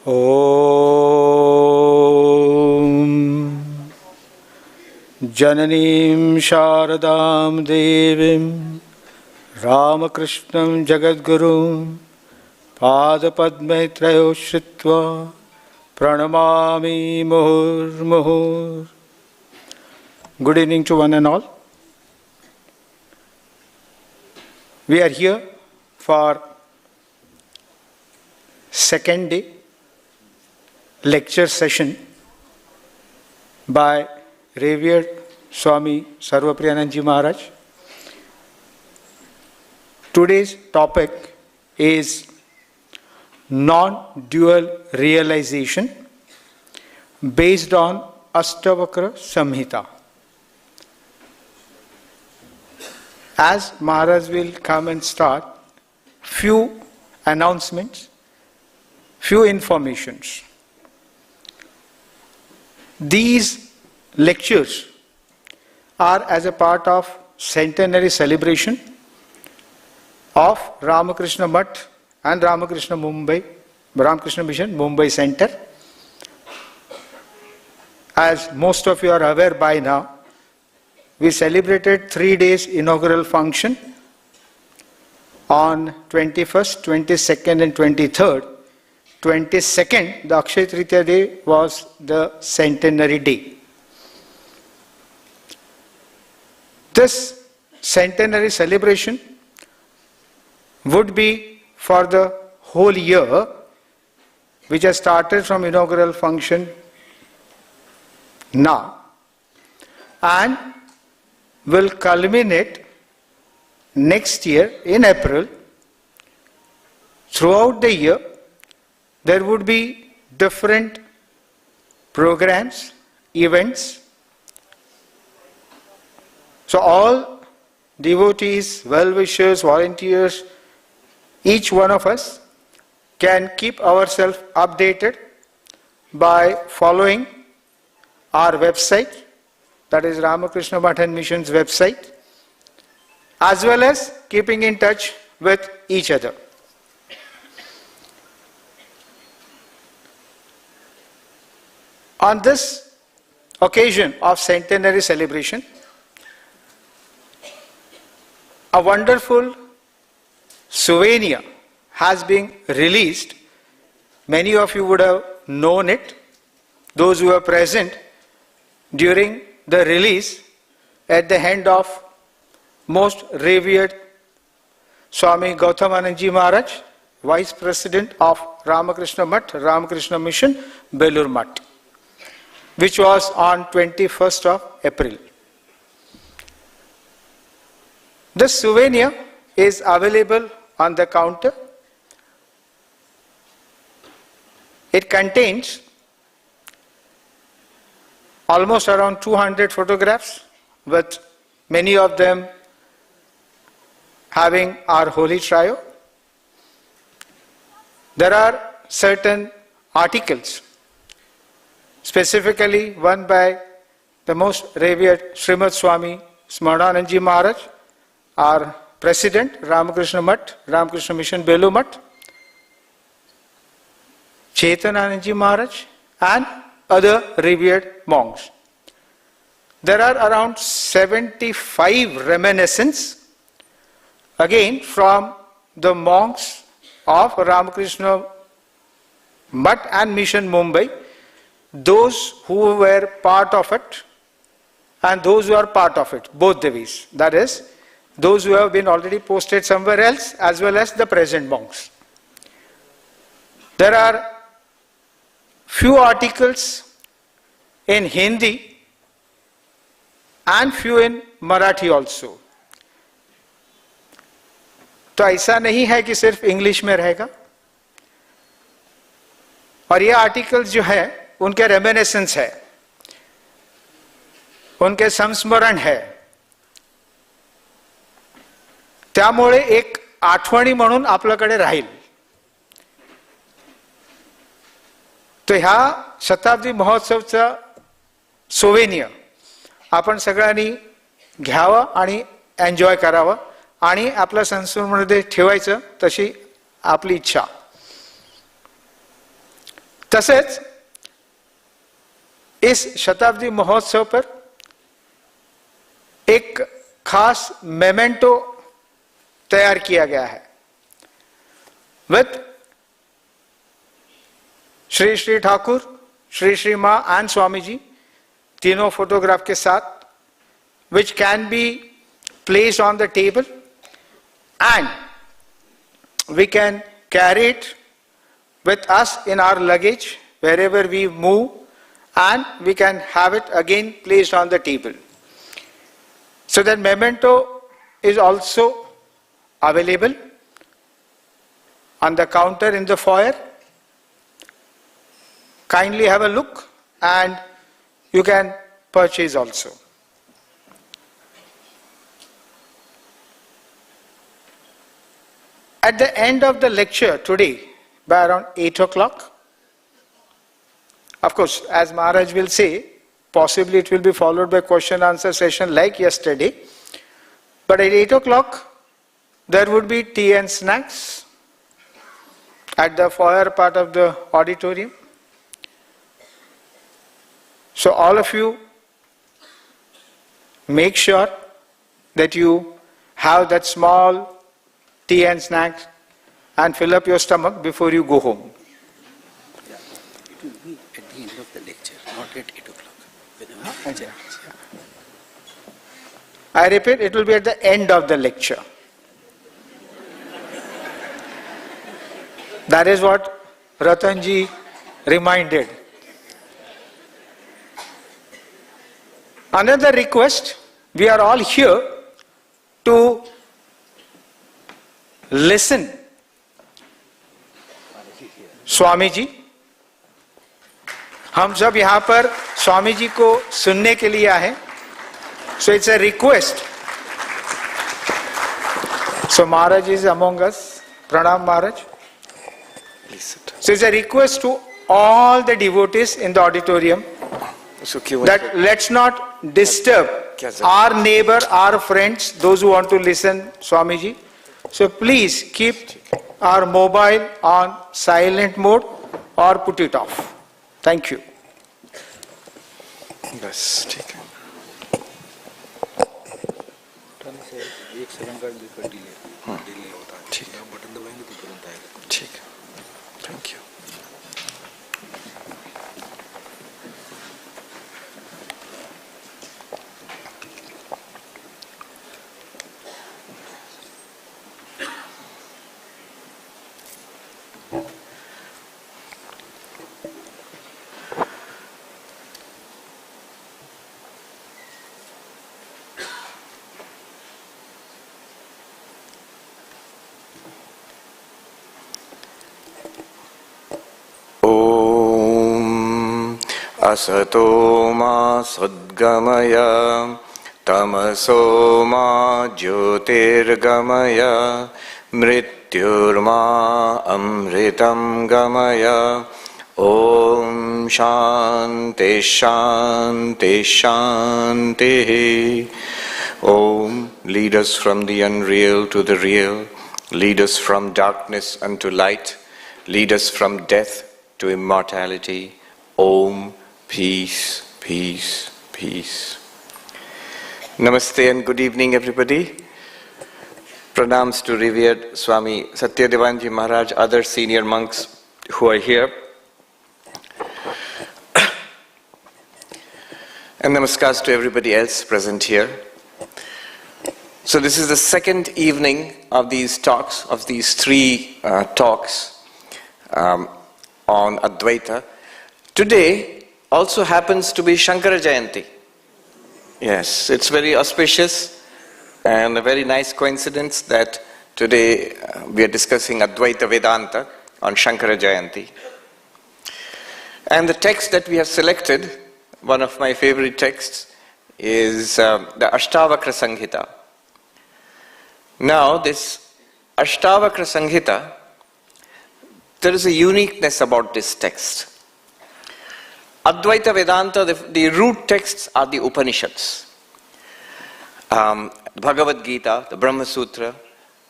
Om Jananim Sharadam Devim Ramakrishnam Jagadgurum Padapadmaitrayo Shritva Pranamami Muhur Muhur. Good evening to one and all. We are here for second day lecture session by revered Swami Sarvapriyananda Maharaj. Today's topic is non-dual realization based on Astavakra Samhita. As Maharaj will come and start, few announcements, few informations. These lectures are as a part of Centenary celebration of Ramakrishna Mutt and Ramakrishna Mission Mumbai Center. As most of you are aware by now, we celebrated 3 days inaugural function on 21st, 22nd and 23rd. 22nd, the Akshaya Tritiya day, was the Centenary day. This Centenary celebration would be for the whole year, which has started from inaugural function now, and will culminate next year in April. Throughout the year, there would be different programs, events. So all devotees, well-wishers, volunteers, each one of us can keep ourselves updated by following our website, that is Ramakrishna Mission's website, as well as keeping in touch with each other. On this occasion of Centenary celebration, a wonderful souvenir has been released. Many of you would have known it, those who were present during the release at the hand of most revered Swami Gautamananji Maharaj, Vice President of Ramakrishna Mutt, Ramakrishna Mission, Belur Mutt, which was on 21st of April. This souvenir is available on the counter. It contains almost around 200 photographs, with many of them having our holy trio. There are certain articles, specifically one by the most revered Srimad Swami Smarananji Maharaj, our President, Ramakrishna Mutt, Ramakrishna Mission Belur Mutt, Chaitanananji Maharaj, and other revered monks. There are around 75 reminiscences, again from the monks of Ramakrishna Mutt and Mission Mumbai, those who were part of it and those who are part of it, both the ways. That is, those who have been already posted somewhere else as well as the present monks. There are few articles in Hindi and few in Marathi also. तो ऐसा नहीं है कि सिर्फ English में रहेगा, और ये आर्टिकल्स जो है उनके रेमिनिसेंस है, उनके संस्मरण है, त्यामुळे एक आठवणी म्हणून आपल्याकडे राहील. तो ह्या शताब्दी महोत्सवचा सोवेनियर आपण सगळ्यांनी घ्यावं आणि एन्जॉय करावं आणि आपल्या संस्कृतीमध्ये ठेवायचं, तशी आपली इच्छा. तसेच इस शताब्दी महोत्सव पर एक खास मेमेंटो तैयार किया गया है विद श्री श्री ठाकुर, श्री श्री मां एंड स्वामी जी, तीनों फोटोग्राफ के साथ, which can be placed on the table and we can carry it with us in our luggage wherever we move, and we can have it again placed on the table. So that memento is also available on the counter in the foyer. Kindly have a look and you can purchase also. At the end of the lecture today, by around 8 o'clock, of course, as Maharaj will say, possibly it will be followed by question answer session like yesterday, but at 8 o'clock, there would be tea and snacks at the foyer part of the auditorium. So all of you make sure that you have that small tea and snacks and fill up your stomach before you go home. Yeah. It will be at the end of the lecture, not at 8 o'clock. I repeat, it will be at the end of the lecture. That is what Ratanji reminded. Another request, we are all here to listen Swami ji. हम सब यहाँ पर स्वामी जी को सुनने के लिए आए. So it's a request. So Maharaj is among us. Pranam Maharaj. Please sit. So it's a request to all the devotees in the auditorium that let's not disturb our neighbor, our friends, those who want to listen Swami ji. So please keep our mobile on silent mode or put it off. Thank you. बस ठीक है. एक second का delay होता है. ठीक है. Button दबाएंगे तो तुरंत आएगा. ठीक है. Thank you. असतो मा सद्गमय तमसो मा ज्योतिर्गमय मृत्युर्मा अमृतं गमय. ओम शांति शांति शांति. Om, lead us from the unreal to the real, lead us from darkness unto light, lead us from death to immortality. Om, peace, peace, peace. Namaste and good evening, everybody. Pranams to revered Swami Satyadevanji Maharaj, other senior monks who are here. And namaskars to everybody else present here. So this is the second evening of these talks, of these three talks on Advaita. Today also happens to be Shankara Jayanti. Yes, it's very auspicious and a very nice coincidence that today we are discussing Advaita Vedanta on Shankara Jayanti. And the text that we have selected, one of my favorite texts, is the Astavakra Samhita. Now this Astavakra Samhita, there is a uniqueness about this text. Advaita Vedanta, the root texts are the Upanishads, Bhagavad Gita, the Brahma Sutra,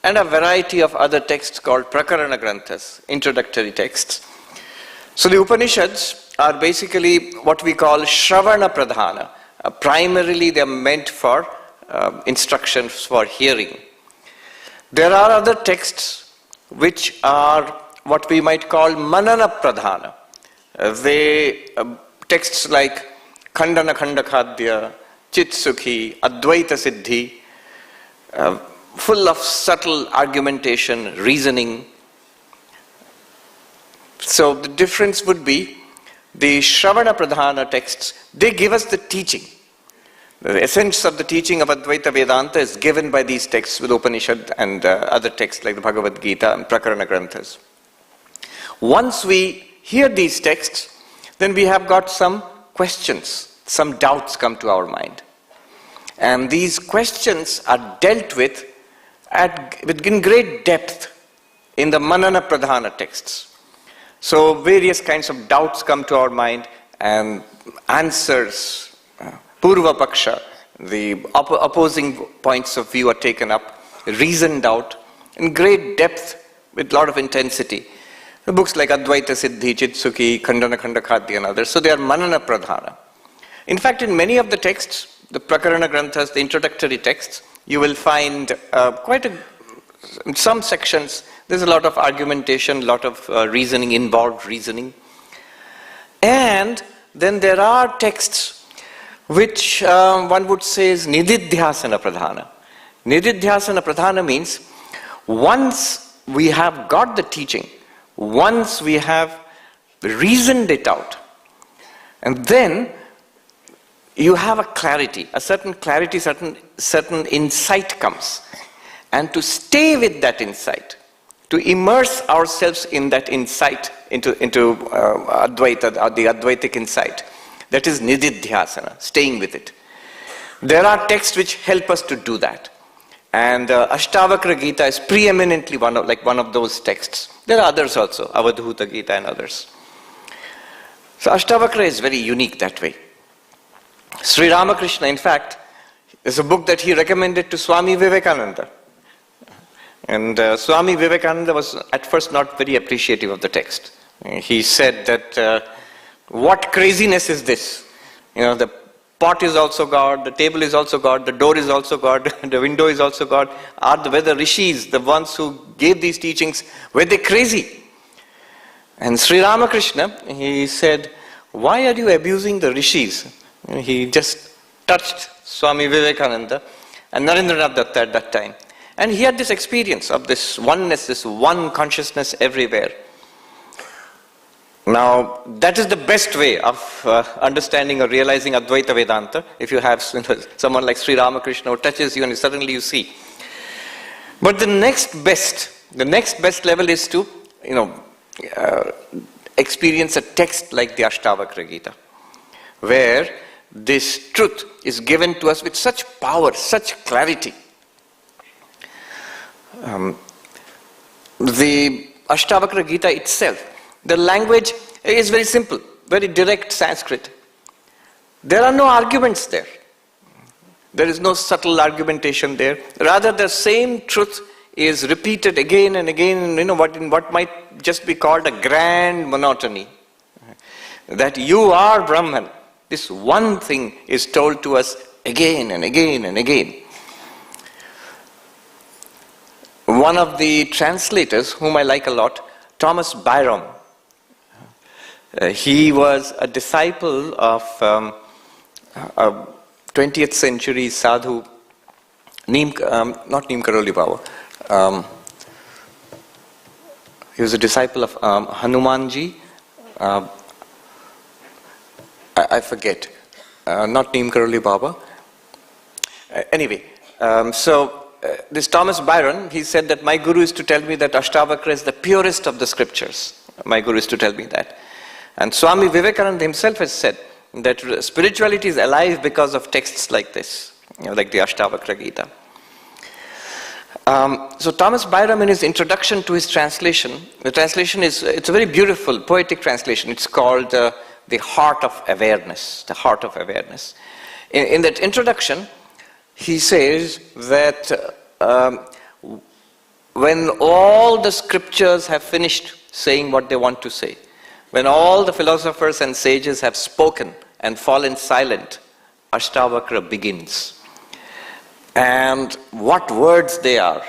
and a variety of other texts called Prakarana Granthas, introductory texts. So the Upanishads are basically what we call Shravana Pradhana. Primarily they are meant for instructions for hearing. There are other texts which are what we might call Manana Pradhana. Texts like Khandana Khandakadya, Chitsukhi, Advaita Siddhi, full of subtle argumentation, reasoning. So the difference would be the Shravana Pradhana texts, they give us the teaching. The essence of the teaching of Advaita Vedanta is given by these texts with Upanishad and other texts like the Bhagavad Gita and Prakarana Granthas. Once we hear these texts, then we have got some questions, some doubts come to our mind. And these questions are dealt with in great depth in the Manana Pradhana texts. So various kinds of doubts come to our mind and answers, Purva Paksha, the opposing points of view are taken up, reasoned out in great depth with a lot of intensity. The books like Advaita Siddhi, Chitsukhi, Khandana Khandakadya and others, so they are Manana Pradhana. In fact, in many of the texts, the Prakarana Granthas, the introductory texts, you will find in some sections, there's a lot of argumentation, a lot of reasoning, involved reasoning. And then there are texts which one would say is Nididhyasana Pradhana. Nididhyasana Pradhana means once we have got the teaching, once we have reasoned it out, and then you have a clarity, a certain clarity, certain insight comes. And to stay with that insight, to immerse ourselves in that insight, into Advaita, or the Advaitic insight, that is Nididhyasana, staying with it. There are texts which help us to do that. And Astavakra Gita is preeminently one of those texts. There are others also, Avadhuta Gita and others. So Astavakra is very unique that way. Sri Ramakrishna, in fact, is a book that he recommended to Swami Vivekananda. And Swami Vivekananda was at first not very appreciative of the text. He said that, what craziness is this? The pot is also God, the table is also God, the door is also God, the window is also God. Were the rishis, the ones who gave these teachings, were they crazy? And Sri Ramakrishna, he said, why are you abusing the rishis? He just touched Swami Vivekananda and Narendranath Datta at that time. And he had this experience of this oneness, this one consciousness everywhere. Now, that is the best way of understanding or realizing Advaita Vedanta, if you have someone like Sri Ramakrishna who touches you and suddenly you see. But the next best level is to, experience a text like the Astavakra Gita, where this truth is given to us with such power, such clarity. The Astavakra Gita itself, the language is very simple, very direct Sanskrit. There are no arguments there. There is no subtle argumentation there. Rather, the same truth is repeated again and again in what might just be called a grand monotony. That you are Brahman. This one thing is told to us again and again and again. One of the translators, whom I like a lot, Thomas Byrom, he was a disciple of a 20th century sadhu, not Neem Karoli Baba. He was a disciple of Hanumanji. I forget. Not Neem Karoli Baba. Anyway, this Thomas Byron, he said that my guru is to tell me that Astavakra is the purest of the scriptures. My guru is to tell me that. And Swami Vivekananda himself has said that spirituality is alive because of texts like this, like the Astavakra Gita. So Thomas Byrom, in his introduction to his translation, the translation it's a very beautiful, poetic translation. It's called The Heart of Awareness, The Heart of Awareness. In that introduction, he says that when all the scriptures have finished saying what they want to say, when all the philosophers and sages have spoken and fallen silent, Astavakra begins. And what words they are.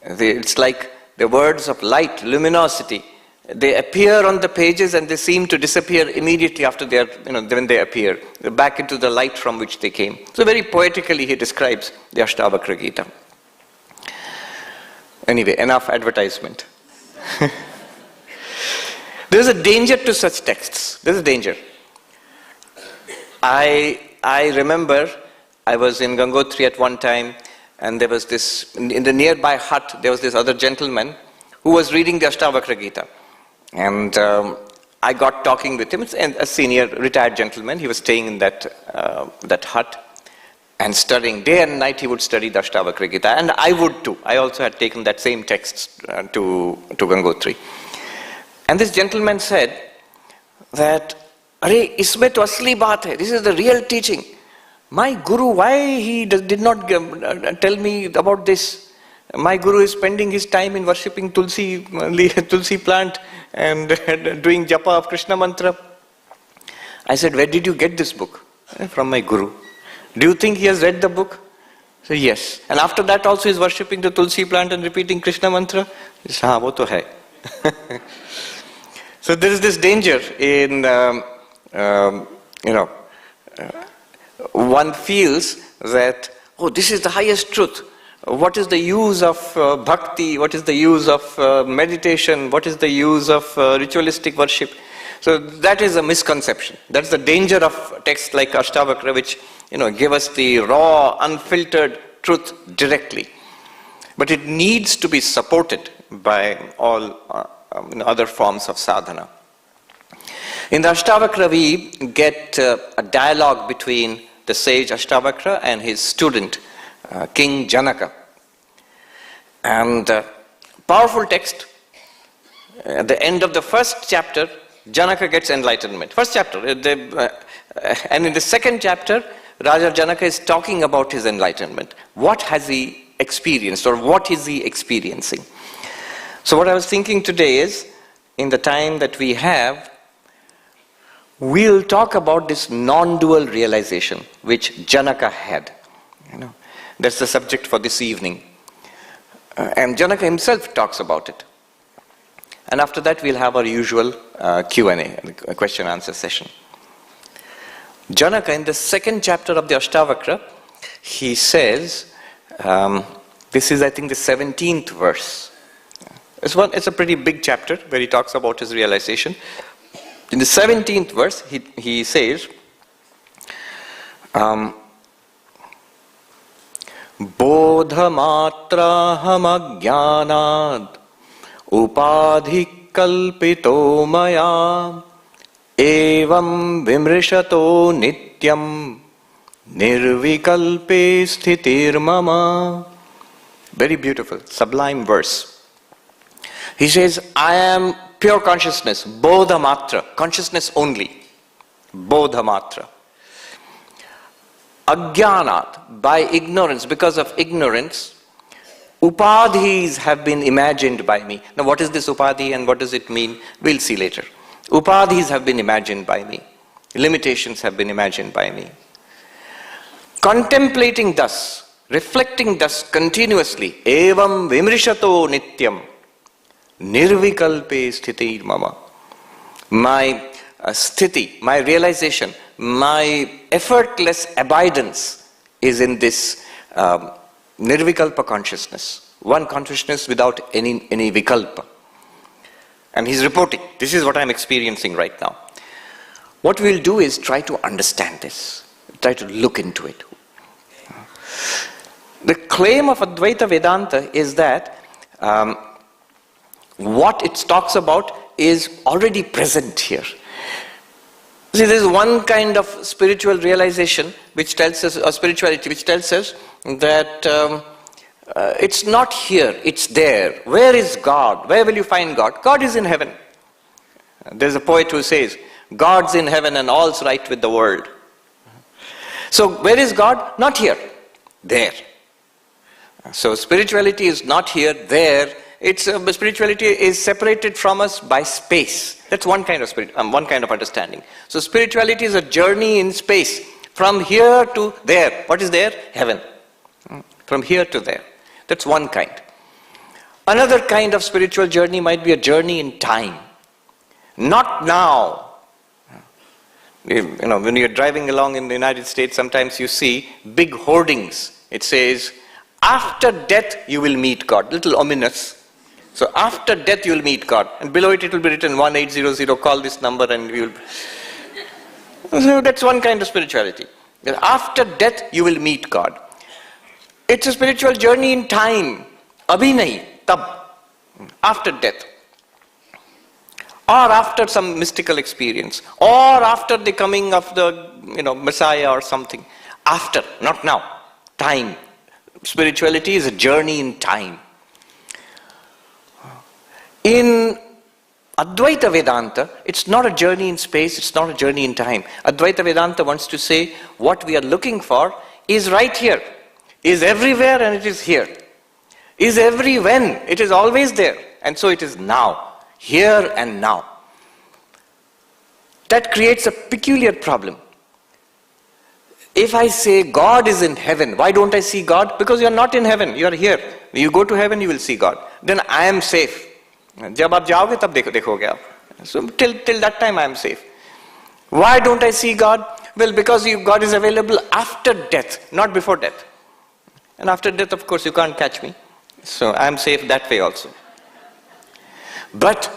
It's like the words of light, luminosity. They appear on the pages and they seem to disappear immediately after they are, when they appear, back into the light from which they came. So very poetically he describes the Astavakra Gita. Anyway, enough advertisement. There is a danger to such texts. There is a danger. I remember I was in Gangotri at one time, and there was this, in the nearby hut, there was this other gentleman who was reading the Astavakra Gita. And I got talking with him, a senior retired gentleman. He was staying in that hut and studying. Day and night he would study the Astavakra Gita, and I would too. I also had taken that same text to Gangotri. And this gentleman said that, "Arey, isme to asli baat hai. This is the real teaching. My Guru, why he did not tell me about this? My Guru is spending his time in worshipping Tulsi plant and doing japa of Krishna mantra." I said, "Where did you get this book?" "From my Guru." "Do you think he has read the book?" So yes. "And after that also he is worshipping the Tulsi plant and repeating Krishna mantra?" He said, "Haan, wo to hai." So there is this danger in, one feels that, oh, this is the highest truth. What is the use of bhakti? What is the use of meditation? What is the use of ritualistic worship? So that is a misconception. That's the danger of texts like Astavakra, which give us the raw, unfiltered truth directly. But it needs to be supported by all other forms of sadhana. In the Astavakra, we get a dialogue between the sage Astavakra and his student, King Janaka. And powerful text. At the end of the first chapter, Janaka gets enlightenment. First chapter. And in the second chapter, Raja Janaka is talking about his enlightenment. What has he experienced, or what is he experiencing? So what I was thinking today is, in the time that we have, we'll talk about this non-dual realization which Janaka had. That's the subject for this evening. And Janaka himself talks about it. And after that we'll have our usual Q&A, a question-answer session. Janaka, in the second chapter of the Astavakra, he says, this is I think the 17th verse. It's a pretty big chapter where he talks about his realization. In the 17th verse, he says, Bodhamatraham ajnanad upadhi kalpito maya evam vimrishato nityam nirvikalpe sthitir mama. Very beautiful, sublime verse. He says, I am pure consciousness, bodhamatra, consciousness only, bodhamatra. Ajnanat, by ignorance, because of ignorance, upadhis have been imagined by me. Now what is this upadhi and what does it mean? We'll see later. Upadhis have been imagined by me. Limitations have been imagined by me. Contemplating thus, reflecting thus continuously, evam vimrishato nityam, nirvikalpe sthiti mama. My sthiti, my realization, my effortless abidance is in this nirvikalpa consciousness. One consciousness without any vikalpa. And he's reporting, this is what I'm experiencing right now. What we'll do is try to understand this. Try to look into it. The claim of Advaita Vedanta is that what it talks about is already present here. See, there is one kind of spiritual realization which tells us, or spirituality which tells us that it's not here, it's there. Where is God? Where will you find God? God is in heaven. There's a poet who says, God's in heaven and all's right with the world. So where is God? Not here, there. So spirituality is not here, there, spirituality is separated from us by space. That's one kind of one kind of understanding. So spirituality is a journey in space, from here to there. What is there? Heaven. From here to there. That's one kind. Another kind of spiritual journey might be a journey in time. Not now. When you're driving along in the United States, sometimes you see big hoardings. It says, after death you will meet God. Little ominous. So after death you will meet God. And below it will be written 1800, call this number and you will... So that's one kind of spirituality. After death you will meet God. It's a spiritual journey in time. Abhi nahi, tab. After death. Or after some mystical experience. Or after the coming of the Messiah or something. After, not now. Time. Spirituality is a journey in time. In Advaita Vedanta, it's not a journey in space, it's not a journey in time. Advaita Vedanta wants to say what we are looking for is right here, is everywhere and it is here. Is every when, it is always there. And so it is now, here and now. That creates a peculiar problem. If I say God is in heaven, why don't I see God? Because you are not in heaven, you are here. When you go to heaven, you will see God. Then I am safe. जब आप जाओगे तब देखोगे आप. So till that time I am safe. Why don't I see God? Well, because God is available after death, not before death. And after death, of course, you can't catch me. So I am safe that way also. But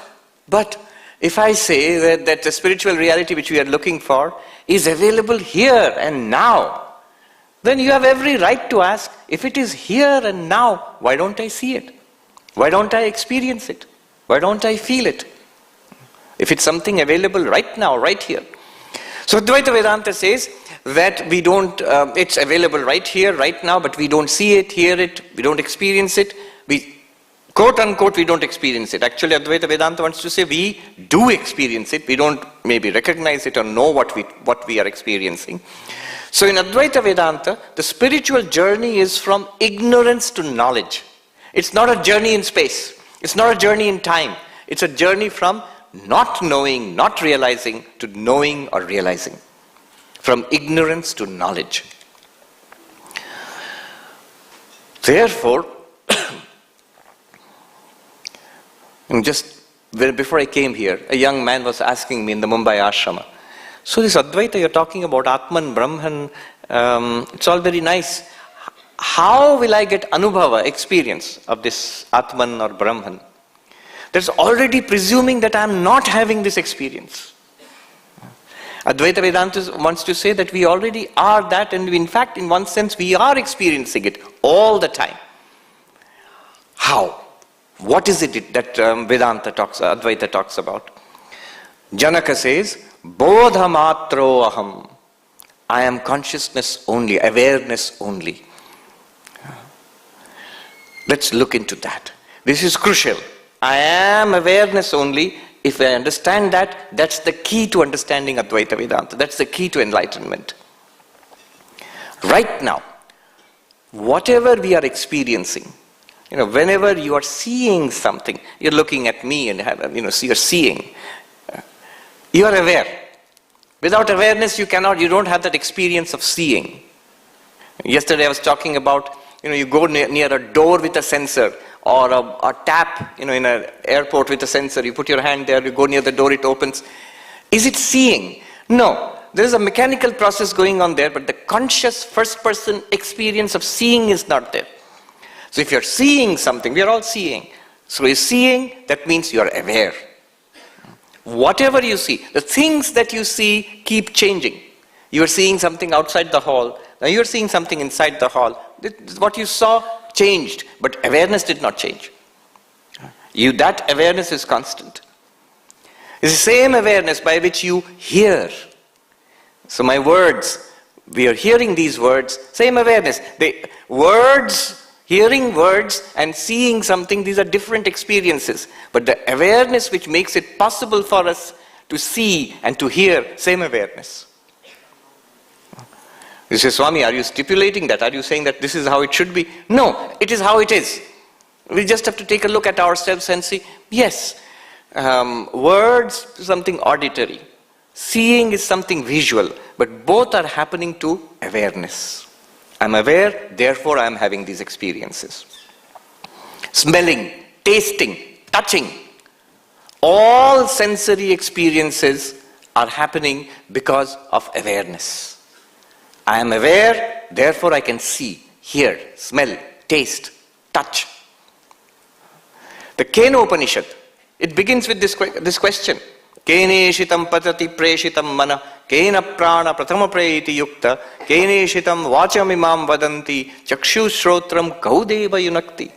if I say that the spiritual reality which we are looking for is available here and now, then you have every right to ask, if it is here and now, why don't I see it? Why don't I experience it? Why don't I feel it? If it's something available right now, right here. So Advaita Vedanta says that we don't, it's available right here, right now, but we don't see it, hear it, we don't experience it. We, quote unquote, we don't experience it. Actually, Advaita Vedanta wants to say we do experience it. We don't maybe recognize it or know what we are experiencing. So in Advaita Vedanta, the spiritual journey is from ignorance to knowledge. It's not a journey in space. It's not a journey in time. It's a journey from not knowing, not realizing, to knowing or realizing. From ignorance to knowledge. Therefore, just before I came here, a young man was asking me in the Mumbai ashrama, so this Advaita you're talking about, Atman, Brahman, it's all very nice. How will I get anubhava, experience of this Atman or Brahman? That's already presuming that I'm not having this experience. Advaita Vedanta wants to say that we already are that, and in fact, in one sense, we are experiencing it all the time. How? What is it that Advaita talks about? Janaka says, Bodha matro aham. I am consciousness only, awareness only. Let's look into that. This is crucial. I am awareness only. If I understand that, that's the key to understanding Advaita Vedanta. That's the key to enlightenment. Right now, whatever we are experiencing, whenever you are seeing something, you're looking at me and you're seeing. You are aware. Without awareness, you don't have that experience of seeing. Yesterday I was talking about, you go near a door with a sensor, or a tap, in an airport with a sensor. You put your hand there, you go near the door, it opens. Is it seeing? No. There is a mechanical process going on there, but the conscious first-person experience of seeing is not there. So if you're seeing something, we are all seeing. So you're seeing, that means you are aware. Whatever you see, the things that you see keep changing. You are seeing something outside the hall, now you are seeing something inside the hall. What you saw changed, but awareness did not change. That awareness is constant. It's the same awareness by which you hear. So my words, we are hearing these words, same awareness. Hearing words and seeing something, these are different experiences. But the awareness which makes it possible for us to see and to hear, same awareness. You say, Swami, are you stipulating that? Are you saying that this is how it should be? No, it is how it is. We just have to take a look at ourselves and see, yes, words is something auditory. Seeing is something visual, but both are happening to awareness. I'm aware, therefore I'm having these experiences. Smelling, tasting, touching, all sensory experiences are happening because of awareness. I am aware, therefore I can see, hear, smell, taste, touch. The Kena Upanishad, it begins with this question. Keneshitam patati preshitam mana, kena prana prathama prayiti yukta, keneshitam vachamimam vadanti, chakshu shrotram kaudeva yunakti.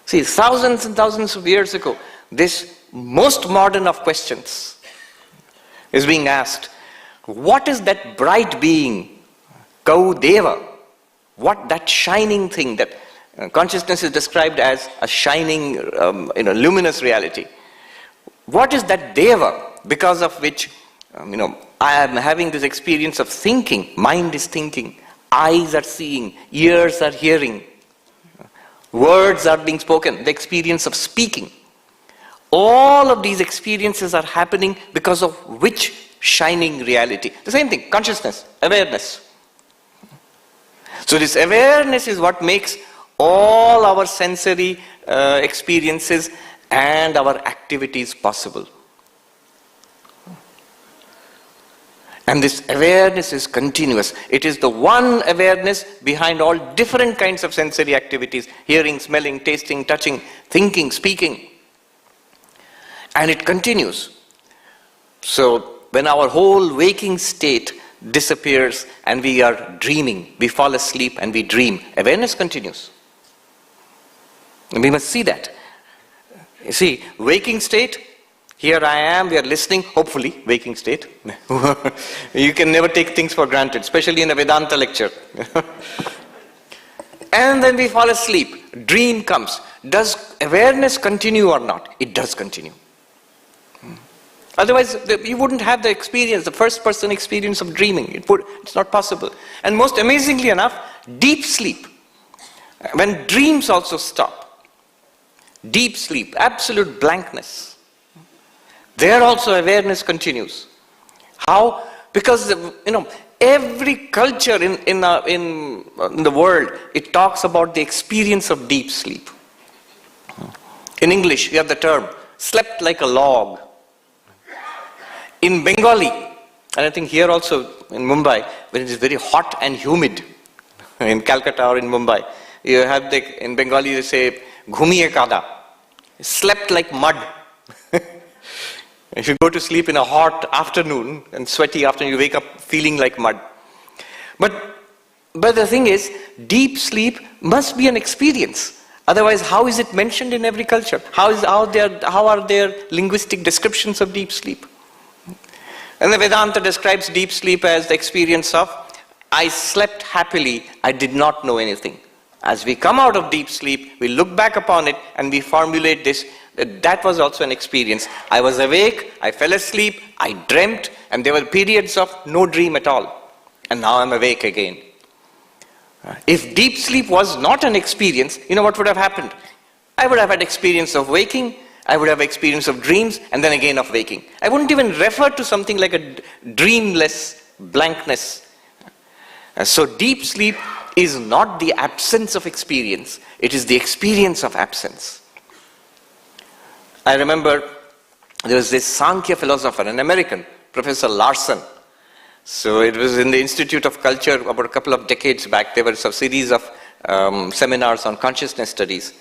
See, thousands and thousands of years ago, this most modern of questions is being asked. What is that bright being, Kaudeva? What that shining thing that consciousness is described as a shining, luminous reality. What is that Deva because of which, I am having this experience of thinking. Mind is thinking, eyes are seeing, ears are hearing, words are being spoken, the experience of speaking. All of these experiences are happening because of which shining reality? The same thing, consciousness, awareness. So this awareness is what makes all our sensory experiences and our activities possible. And this awareness is continuous. It is the one awareness behind all different kinds of sensory activities, hearing, smelling, tasting, touching, thinking, speaking. And it continues. So when our whole waking state disappears and we are dreaming, we fall asleep and we dream, awareness continues. And we must see that. You see, waking state, here I am, we are listening, hopefully, waking state. You can never take things for granted, especially in a Vedanta lecture. And then we fall asleep, dream comes. Does awareness continue or not? It does continue. Otherwise, you wouldn't have the experience, the first person experience of dreaming. It's not possible. And most amazingly enough, deep sleep, when dreams also stop, deep sleep, absolute blankness, there also awareness continues. How? Because every culture in the world, it talks about the experience of deep sleep. In English, you have the term, slept like a log. In Bengali, and I think here also in Mumbai, when it is very hot and humid, in Calcutta or in Mumbai, you have in Bengali they say, ghumiye kada, slept like mud. If you go to sleep in a hot afternoon and sweaty afternoon, you wake up feeling like mud. But the thing is, deep sleep must be an experience. Otherwise, how is it mentioned in every culture? How are there linguistic descriptions of deep sleep? And the Vedanta describes deep sleep as the experience of, I slept happily, I did not know anything. As we come out of deep sleep, we look back upon it and we formulate this, that was also an experience. I was awake, I fell asleep, I dreamt, and there were periods of no dream at all. And now I'm awake again. If deep sleep was not an experience, you know what would have happened? I would have had experience of waking, I would have experience of dreams, and then again of waking. I wouldn't even refer to something like a dreamless blankness. So deep sleep is not the absence of experience, it is the experience of absence. I remember there was this Sankhya philosopher, an American, Professor Larson. So it was in the Institute of Culture about a couple of decades back. There were a series of seminars on consciousness studies.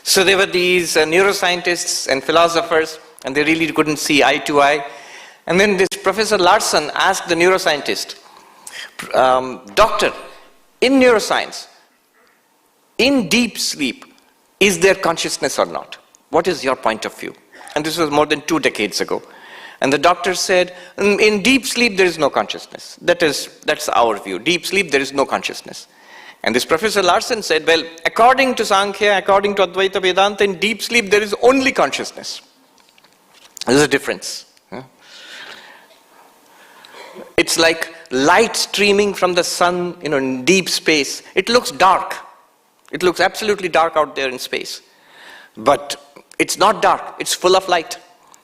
So there were these neuroscientists and philosophers, and they really couldn't see eye to eye. And then this Professor Larson asked the neuroscientist, Doctor, in neuroscience, in deep sleep, is there consciousness or not? What is your point of view? And this was more than 2 decades ago. And the doctor said, in deep sleep there is no consciousness. That's our view. Deep sleep there is no consciousness. And this Professor Larson said, well, according to Sankhya, according to Advaita Vedanta, in deep sleep there is only consciousness. There's a difference. It's like light streaming from the sun, in deep space. It looks dark. It looks absolutely dark out there in space. But it's not dark, it's full of light.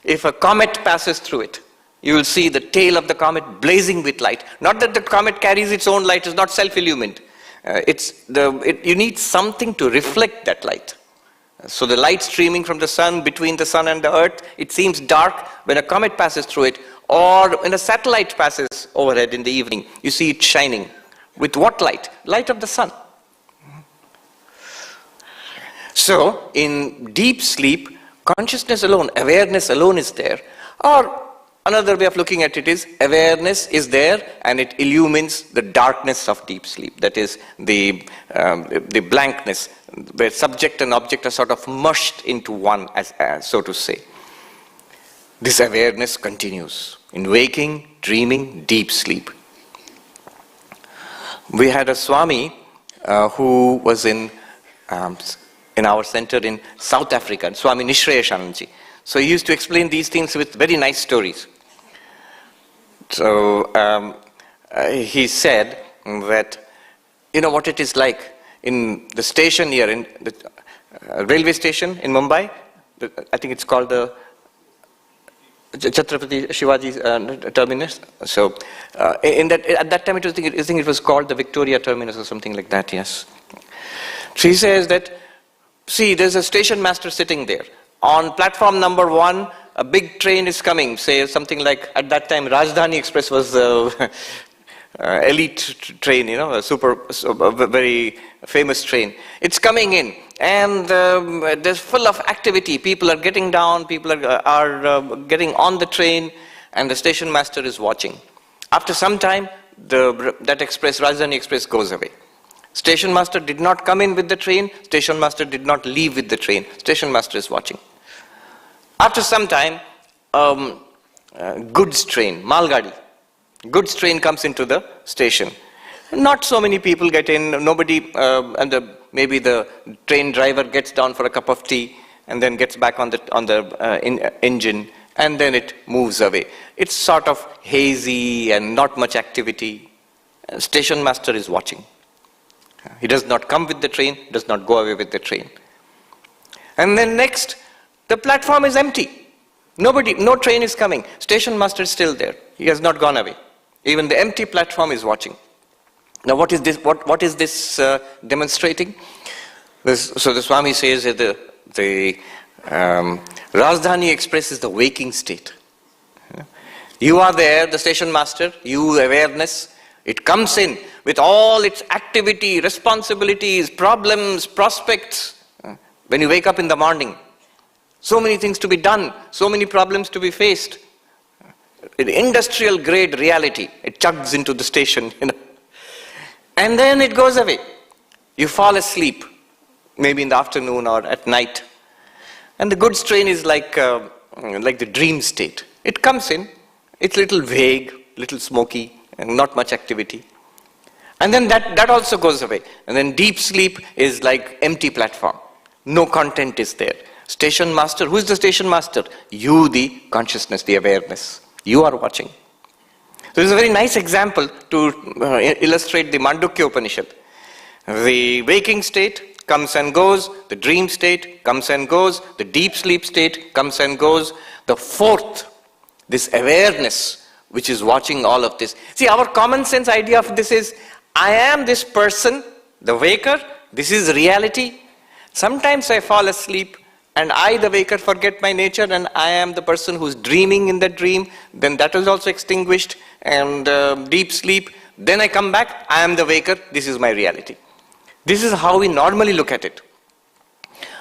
If a comet passes through it, you will see the tail of the comet blazing with light. Not that the comet carries its own light, it's not self-illumined. You need something to reflect that light. So the light streaming from the sun, between the sun and the earth, it seems dark when a comet passes through it, or when a satellite passes overhead in the evening, you see it shining. With what light? Light of the sun. So, in deep sleep, consciousness alone, awareness alone is there. Or another way of looking at it is, awareness is there and it illumines the darkness of deep sleep. That is the blankness, where subject and object are sort of mushed into one, so to say. This awareness continues in waking, dreaming, deep sleep. We had a Swami who was in our center in South Africa, Swami Sarvapriyananda. So he used to explain these things with very nice stories. So he said that, you know what it is like in the station here, in the railway station in Mumbai, I think it's called the Chhatrapati Shivaji terminus. So at that time I think it was called the Victoria terminus or something like that, yes. So he says that, see, there's a station master sitting there. On platform number 1, a big train is coming, say something like, at that time Rajdhani Express was elite train, you know, a very famous train. It's coming in, and there's full of activity. People are getting down, people are getting on the train, and the station master is watching. After some time, that express, Rajdhani Express, goes away. Station master did not come in with the train, station master did not leave with the train, station master is watching. After some time, goods train, Malgadi, goods train comes into the station. Not so many people get in, nobody, maybe the train driver gets down for a cup of tea and then gets back on the engine, and then it moves away. It's sort of hazy and not much activity. Station master is watching. He does not come with the train, does not go away with the train. And then next, the platform is empty. No train is coming. Station master is still there. He has not gone away. Even the empty platform is watching. Now what is this? What is this demonstrating? So the Swami says that the Rajdhani Express is the waking state. You are there, the station master, you awareness, it comes in with all its activity, responsibilities, problems, prospects. When you wake up in the morning, so many things to be done, so many problems to be faced. Industrial grade reality, it chugs into the station, you know. And then it goes away. You fall asleep, maybe in the afternoon or at night. And the goods train is like the dream state. It comes in, it's a little vague, little smoky, and not much activity. And then that also goes away. And then deep sleep is like empty platform. No content is there. Station master, who is the station master? You, the consciousness, the awareness. You are watching. So this is a very nice example to illustrate the Mandukya Upanishad. The waking state comes and goes, the dream state comes and goes, the deep sleep state comes and goes. The fourth, this awareness, which is watching all of this. See, our common sense idea of this is, I am this person, the waker, this is reality. Sometimes I fall asleep and I, the waker, forget my nature and I am the person who's dreaming in that dream. Then that is also extinguished, and deep sleep. Then I come back, I am the waker, this is my reality. This is how we normally look at it.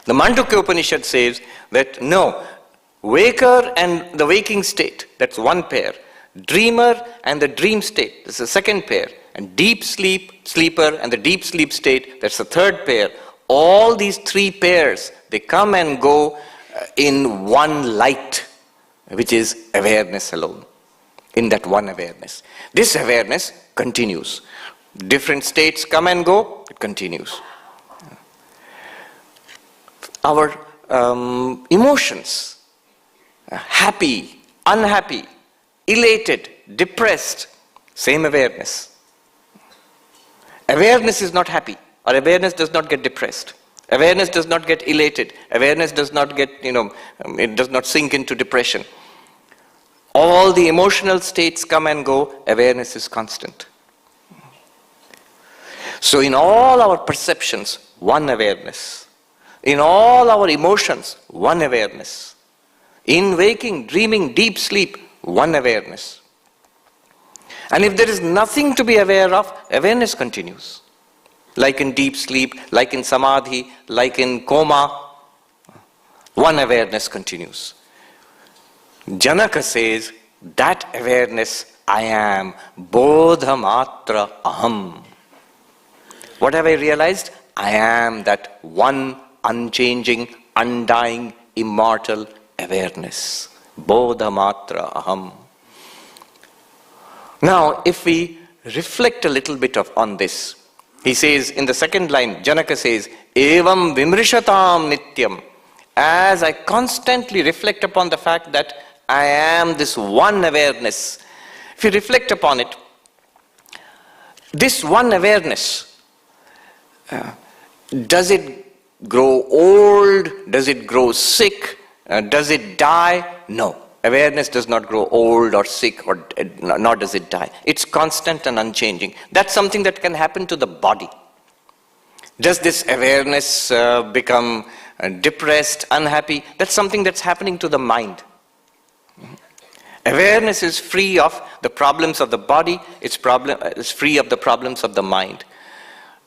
The Mandukya Upanishad says that no, waker and the waking state, that's one pair. Dreamer and the dream state, that's the second pair. And deep sleeper and the deep sleep state, that's the third pair. All these three pairs, they come and go in one light, which is awareness alone, in that one awareness. This awareness continues. Different states come and go, it continues. Our emotions, happy, unhappy, elated, depressed, same awareness. Awareness is not happy, or awareness does not get depressed. Awareness does not get elated. Awareness does not get, it does not sink into depression. All the emotional states come and go. Awareness is constant. So in all our perceptions, one awareness. In all our emotions, one awareness. In waking, dreaming, deep sleep, one awareness. And if there is nothing to be aware of, awareness continues. Like in deep sleep, like in samadhi, like in coma, one awareness continues. Janaka says, that awareness I am, bodha matra aham. What have I realized? I am that one unchanging, undying, immortal awareness. Bodha matra aham. Now, if we reflect a little bit on this, he says in the second line, Janaka says, Evam vimrishatam nityam. As I constantly reflect upon the fact that I am this one awareness, if you reflect upon it, this one awareness, does it grow old? Does it grow sick? Does it die? No. Awareness does not grow old or sick, or nor does it die. It's constant and unchanging. That's something that can happen to the body. Does this awareness become depressed, unhappy? That's something that's happening to the mind. Awareness is free of the problems of the body. It's free of the problems of the mind.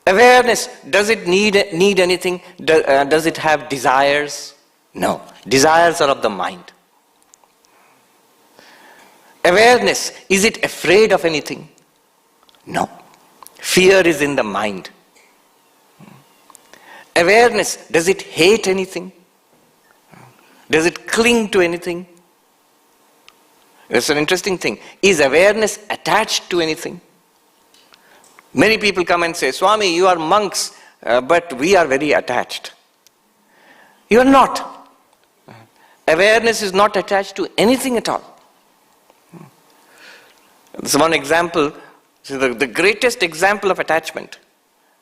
Awareness, does it need anything? Does it have desires? No. Desires are of the mind. Awareness, is it afraid of anything? No. Fear is in the mind. Awareness, does it hate anything? Does it cling to anything? It's an interesting thing. Is awareness attached to anything? Many people come and say, Swami, you are monks, but we are very attached. You are not. Awareness is not attached to anything at all. This one example, the greatest example of attachment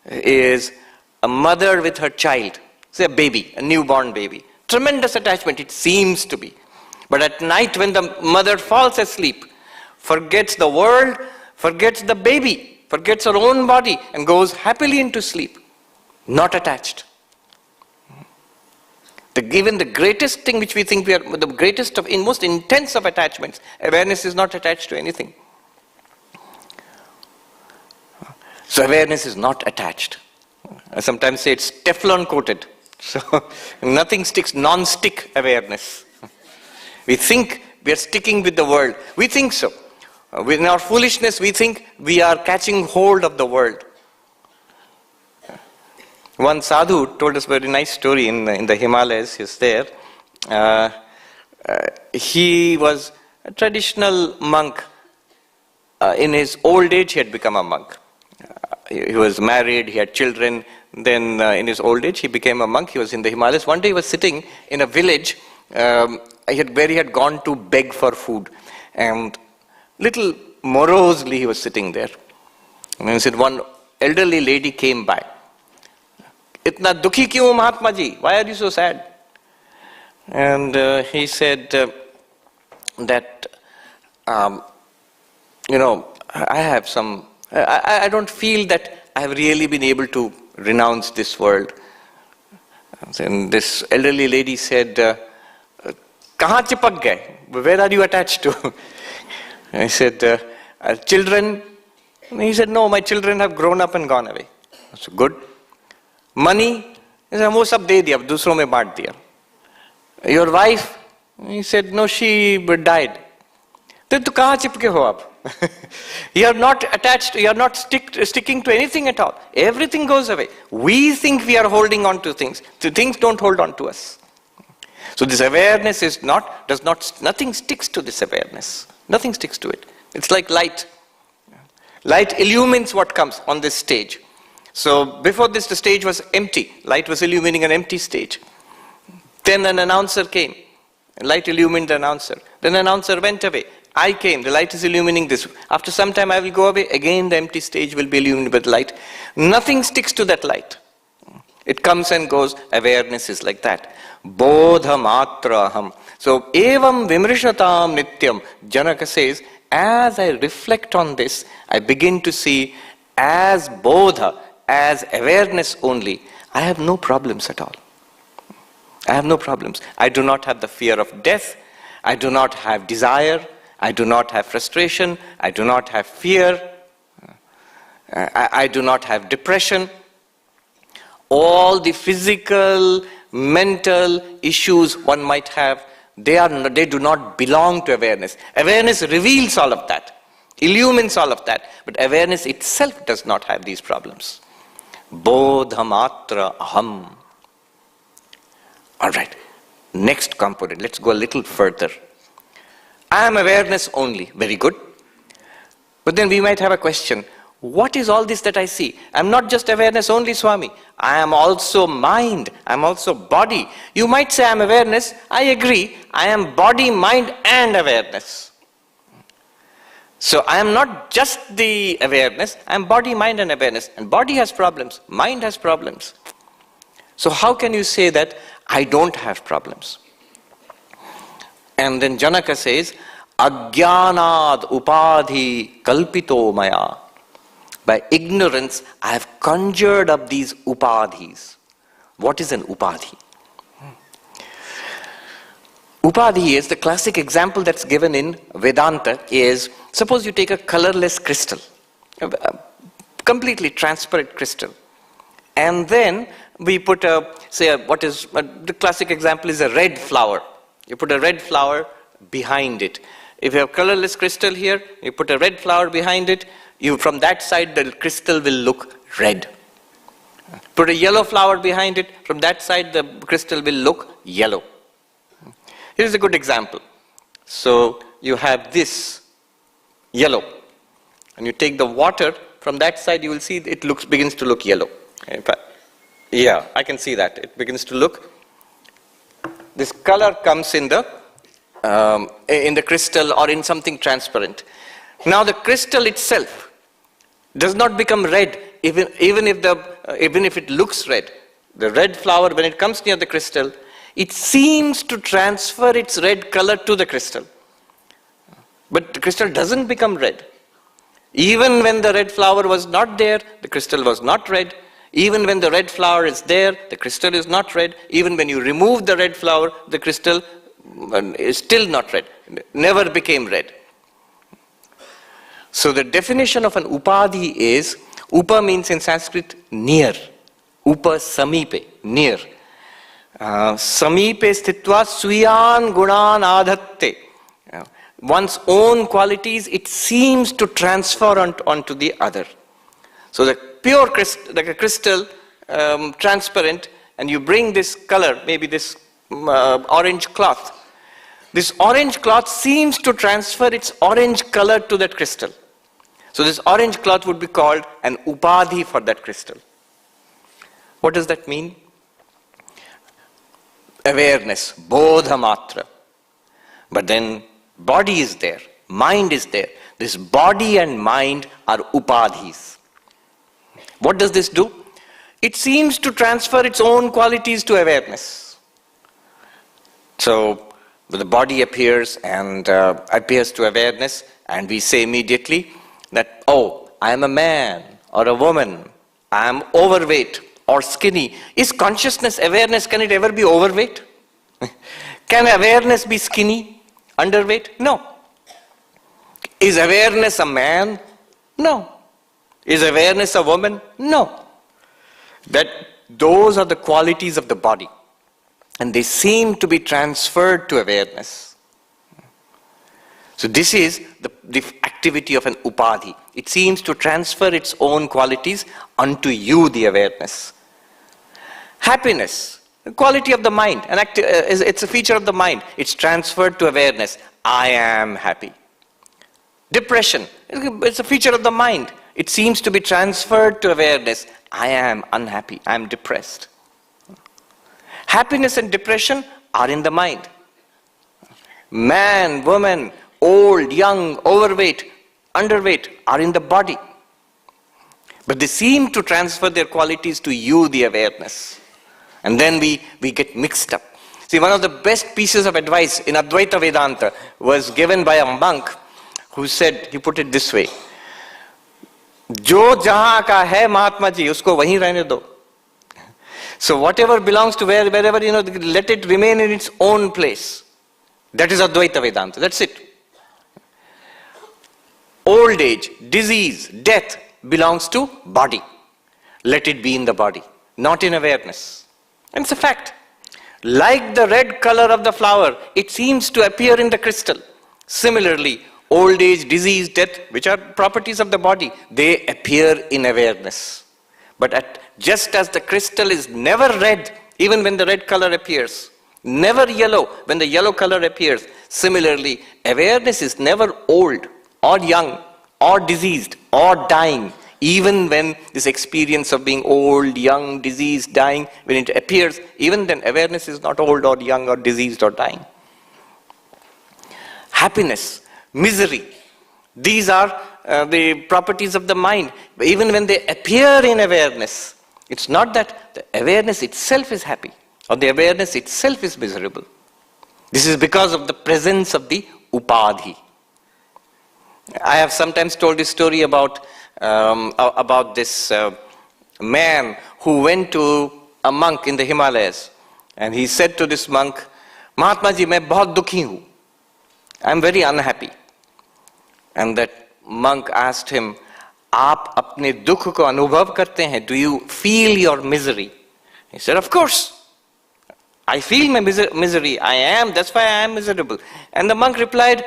is a mother with her child, say a baby, a newborn baby. Tremendous attachment, it seems to be. But at night when the mother falls asleep, forgets the world, forgets the baby, forgets her own body, and goes happily into sleep, not attached. Even the greatest thing which we think we are, the greatest of, most intense of attachments, awareness is not attached to anything. So awareness is not attached. I sometimes say it's Teflon coated. So nothing sticks, non-stick awareness. We think we are sticking with the world. We think so. In our foolishness, we think we are catching hold of the world. One sadhu told us a very nice story in the Himalayas. He was there. He was a traditional monk. In his old age, he had become a monk. He was married, he had children. Then in his old age, he became a monk. He was in the Himalayas. One day he was sitting in a village where he had gone to beg for food. And little morosely he was sitting there. And he said, one elderly lady came by. Itna dukhi kyun, Mahatma ji? Why are you so sad? And he said that, I have some, I don't feel that I have really been able to renounce this world. And this elderly lady said, Kahan chipak gaye? Where are you attached to? I said, children? And he said, no, my children have grown up and gone away. I said, good. Money? He said, wo sab de diya, dusron mein baant diya. Your wife? He said, no, she died. Then tu kahan chipke ho aap? You are not attached, you are not sticking to anything at all. Everything goes away. We think we are holding on to things. The things don't hold on to us. So this awareness is nothing sticks to this awareness. Nothing sticks to it. It's like light. Light illumines what comes on this stage. So before this, the stage was empty. Light was illumining an empty stage. Then an announcer came. Light illumined the announcer. Then the announcer went away. I came. The light is illumining this. After some time I will go away. Again the empty stage will be illuminated with light. Nothing sticks to that light. It comes and goes. Awareness is like that. Bodha matra aham. So, evam vimrishatam nityam. Janaka says, as I reflect on this, I begin to see as bodha, as awareness only, I have no problems at all. I have no problems. I do not have the fear of death. I do not have desire. I do not have frustration. I do not have fear. I do not have depression. All the physical, mental issues one might have, they do not belong to awareness. Awareness reveals all of that, illumines all of that, but awareness itself does not have these problems. Bodhamatra aham. All right, next component. Let's go a little further. I am awareness only. Very good. But then we might have a question. What is all this that I see? I'm not just awareness only, Swami. I am also mind. I'm also body. You might say I'm awareness. I agree. I am body, mind, and awareness. So I am not just the awareness. I am body, mind, and awareness. And body has problems. Mind has problems. So how can you say that I don't have problems? And then Janaka says, Ajnanad upadhi kalpito maya. By ignorance, I have conjured up these upadhis. What is an upadhi? Upadhi is the classic example that's given in Vedanta is, suppose you take a colorless crystal, a completely transparent crystal, and then we put the classic example is a red flower. You put a red flower behind it. If you have colorless crystal here, you put a red flower behind it, from that side the crystal will look red. Put a yellow flower behind it, from that side the crystal will look yellow. Here's a good example. So you have this yellow, and you take the water, from that side you will see it begins to look yellow. Yeah, I can see that. It begins to look, this color comes in the crystal or in something transparent. Now the crystal itself does not become red even if it looks red. The red flower, when it comes near the crystal, it seems to transfer its red color to the crystal. But the crystal doesn't become red. Even when the red flower was not there, the crystal was not red. Even when the red flower is there, the crystal is not red. Even when you remove the red flower, the crystal is still not red. Never became red. So the definition of an upadhi is, upa means in Sanskrit near. Upa samipe, near. Samipe stitva swiyan gunan adhatte. One's own qualities, it seems to transfer onto the other. So the pure crystal, like a crystal, transparent, and you bring this color, maybe this orange cloth. This orange cloth seems to transfer its orange color to that crystal. So this orange cloth would be called an upadhi for that crystal. What does that mean? Awareness, bodha matra. But then body is there, mind is there. This body and mind are upadhis. What does this do? It seems to transfer its own qualities to awareness. So the body appears and appears to awareness, and we say immediately that, oh, I am a man or a woman, I am overweight or skinny. Is consciousness awareness, can it ever be overweight? Can awareness be skinny, underweight? No. Is awareness a man? No. Is awareness a woman? No. Those are the qualities of the body, and they seem to be transferred to awareness. So this is the activity of an upadhi. It seems to transfer its own qualities unto you, the awareness. Happiness, the quality of the mind, it's a feature of the mind. It's transferred to awareness. I am happy. Depression, it's a feature of the mind. It seems to be transferred to awareness. I am unhappy. I am depressed. Happiness and depression are in the mind. Man, woman, old, young, overweight, underweight are in the body. But they seem to transfer their qualities to you, the awareness. And then we get mixed up. See, one of the best pieces of advice in Advaita Vedanta was given by a monk who said, he put it this way, Jo jahan ka hai Mahatma ji, usko wahin rehne do. So whatever belongs to wherever, let it remain in its own place. That is Advaita Vedanta. That's it. Old age, disease, death belongs to body. Let it be in the body, not in awareness. And it's a fact. Like the red color of the flower, it seems to appear in the crystal. Similarly, old age, disease, death, which are properties of the body, they appear in awareness. But just as the crystal is never red, even when the red color appears, never yellow when the yellow color appears, similarly, awareness is never old or young or diseased or dying, even when this experience of being old, young, diseased, dying, when it appears, even then awareness is not old or young or diseased or dying. Happiness, misery, these are the properties of the mind. Even when they appear in awareness, it's not that the awareness itself is happy or the awareness itself is miserable. This is because of the presence of the upadhi. I have sometimes told this story about this man who went to a monk in the Himalayas, and he said to this monk, Mahatma ji, main bahut dukhi hu. I am very unhappy. And that monk asked him, Aap apne dukh ko anubhav karte hain? Do you feel your misery? He said, of course. I feel my misery. That's why I am miserable. And the monk replied,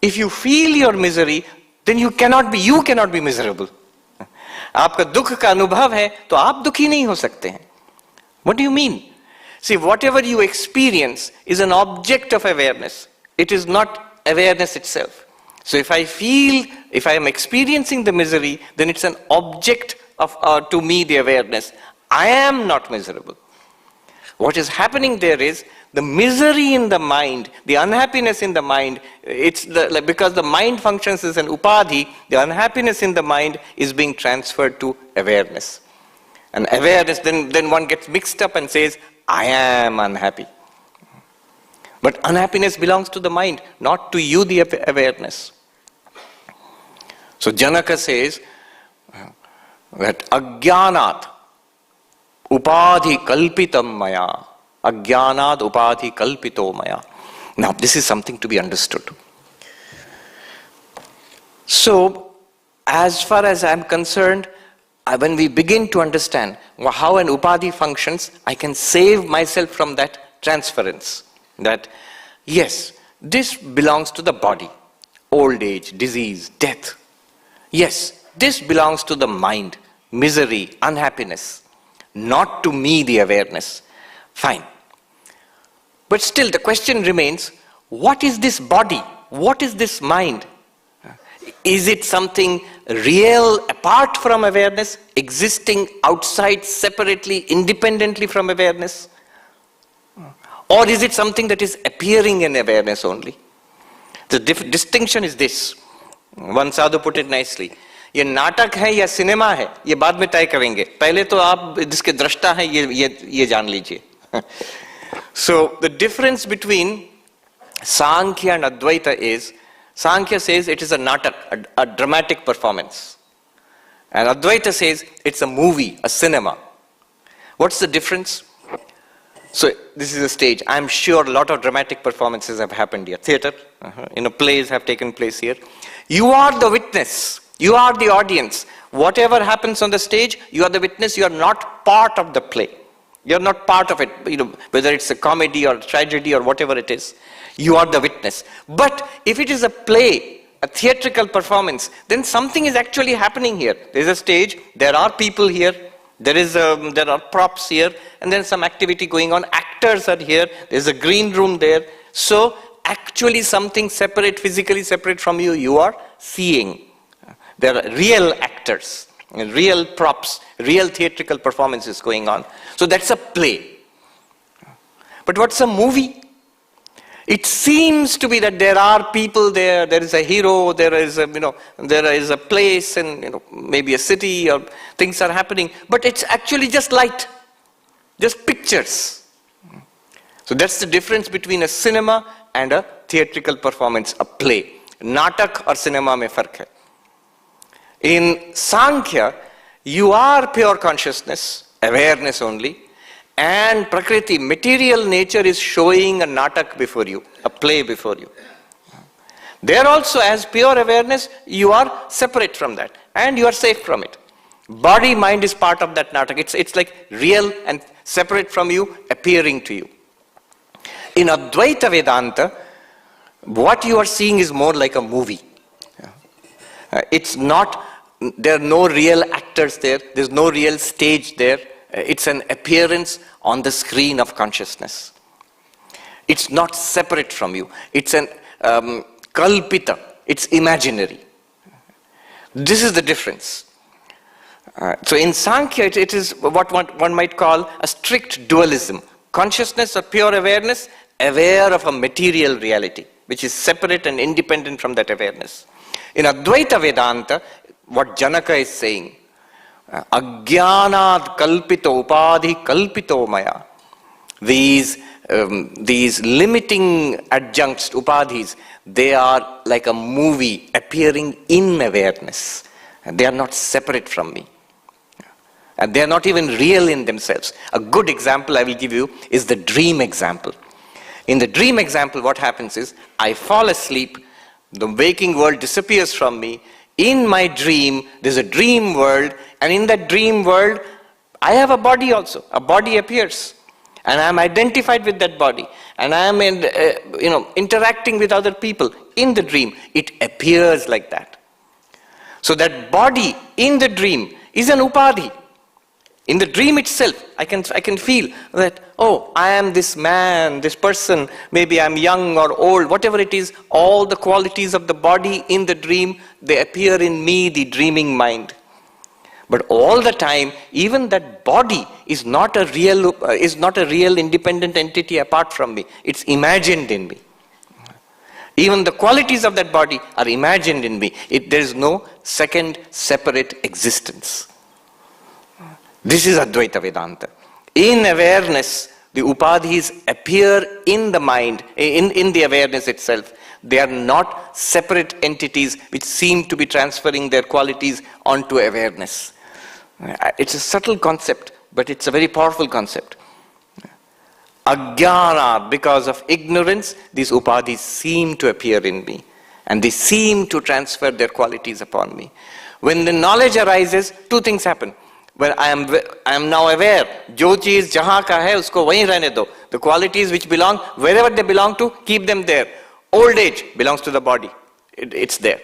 if you feel your misery, then you cannot be miserable. आपका दुख का अनुभव है, तो आप दुखी नहीं हो सकते हैं. What do you mean? See, whatever you experience is an object of awareness. It is not awareness itself. So if I am experiencing the misery, then it's an object of, to me, the awareness. I am not miserable. What is happening there is the misery in the mind, the unhappiness in the mind, because the mind functions as an upadhi, the unhappiness in the mind is being transferred to awareness. And awareness, then one gets mixed up and says, I am unhappy. But unhappiness belongs to the mind, not to you, the awareness. So Janaka says that ajnanat upadhi kalpitam maya. Ajnanad upadhi kalpito maya. Now, this is something to be understood. So, as far as I'm concerned, when we begin to understand how an upadhi functions, I can save myself from that transference. That, yes, this belongs to the body. Old age, disease, death. Yes, this belongs to the mind. Misery, unhappiness. Not to me, the awareness. Fine. But still the question remains, what is this body? What is this mind? Is it something real apart from awareness, existing outside separately, independently from awareness? Or is it something that is appearing in awareness only? The distinction is this. One sadhu put it nicely. ये नाटक है या cinema है, ये बाद में तय करेंगे. पहले तो आप जिसके दृष्टा हैं ये जान लीजिए. So the difference between Sankhya and Advaita is, Sankhya says it is a natak, a dramatic performance. And Advaita says it's a movie, a cinema. What's the difference? So this is a stage. I'm sure a lot of dramatic performances have happened here. Theater, plays have taken place here. You are the witness. You are the audience. Whatever happens on the stage, you are the witness. You are not part of the play. You're not part of it, whether it's a comedy or a tragedy or whatever it is. You are the witness. But if it is a play, a theatrical performance, then something is actually happening here. There's a stage, there are people here, there are props here, and then some activity going on. Actors are here, there's a green room there. So actually something separate, physically separate from you, you are seeing. There are real actors. Real props, real theatrical performances going on. So that's a play. But what's a movie? It seems to be that there are people there, there is a hero, there is a place and maybe a city or things are happening, but it's actually just light. just pictures. So that's the difference between a cinema and a theatrical performance, a play. Natak or cinema mein fark hai. In Sankhya, you are pure consciousness, awareness only, and Prakriti, material nature, is showing a natak before you, a play before you. There also, as pure awareness, you are separate from that, and you are safe from it. Body, mind is part of that natak. It's like real and separate from you, appearing to you. In Advaita Vedanta, what you are seeing is more like a movie. It's not, there are no real actors there, there's no real stage there. It's an appearance on the screen of consciousness. It's not separate from you. It's an kalpita, it's imaginary. This is the difference. So in Sankhya, it is what one might call a strict dualism. Consciousness or pure awareness, aware of a material reality, which is separate and independent from that awareness. In Advaita Vedanta, what Janaka is saying, Ajnanad kalpito upadhi kalpito maya. These limiting adjuncts, upadhis, they are like a movie appearing in awareness. And they are not separate from me. And they are not even real in themselves. A good example I will give you is the dream example. In the dream example, what happens is, I fall asleep, the waking world disappears from me. In my dream, there's a dream world, and in that dream world, I have a body also. A body appears, and I am identified with that body, and I am interacting with other people in the dream. It appears like that. So that body in the dream is an upadhi. In the dream itself, I can feel that, oh, I am this man, this person, maybe I'm young or old, whatever it is, all the qualities of the body in the dream, they appear in me, the dreaming mind. But all the time, even that body is not a real independent entity apart from me. It's imagined in me. Even the qualities of that body are imagined in me. There is no second separate existence. This is Advaita Vedanta. In awareness, the upadhis appear in the mind, in the awareness itself. They are not separate entities which seem to be transferring their qualities onto awareness. It's a subtle concept, but it's a very powerful concept. Ajnana, because of ignorance, these upadhis seem to appear in me, and they seem to transfer their qualities upon me. When the knowledge arises, two things happen. When I am now aware, jo cheez jahan ka hai, usko wahin rehne do. The qualities which belong, wherever they belong to, keep them there. Old age belongs to the body. It's there.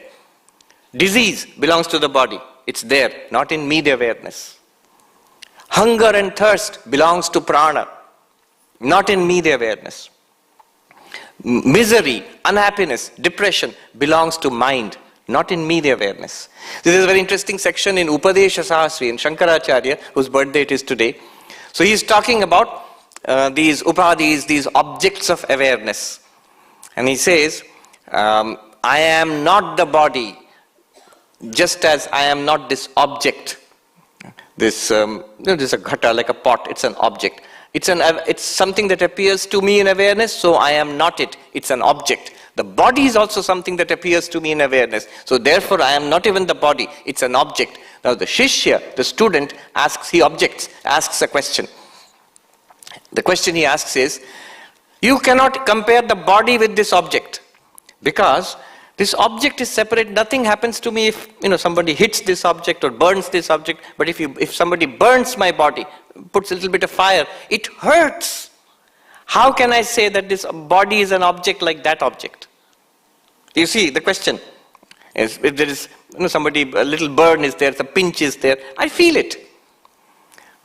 Disease belongs to the body. It's there, not in me, the awareness. Hunger and thirst belongs to prana, not in me, the awareness. Misery, unhappiness, depression belongs to mind, not in me, the awareness. This is a very interesting section in Upadesha Sahasri, in Shankaracharya, whose birthday it is today. So he is talking about these upadhis, these objects of awareness. And he says, I am not the body, just as I am not this object. This is a ghata, like a pot, it's an object. It's something that appears to me in awareness, so I am not it. It's an object. The body is also something that appears to me in awareness. So therefore, I am not even the body. It's an object. Now the shishya, the student, asks a question. The question he asks is, you cannot compare the body with this object, because this object is separate. Nothing happens to me if somebody hits this object or burns this object. But if somebody burns my body, puts a little bit of fire, it hurts. How can I say that this body is an object like that object? You see, the question is, if there is somebody, a little burn is there, the pinch is there, I feel it.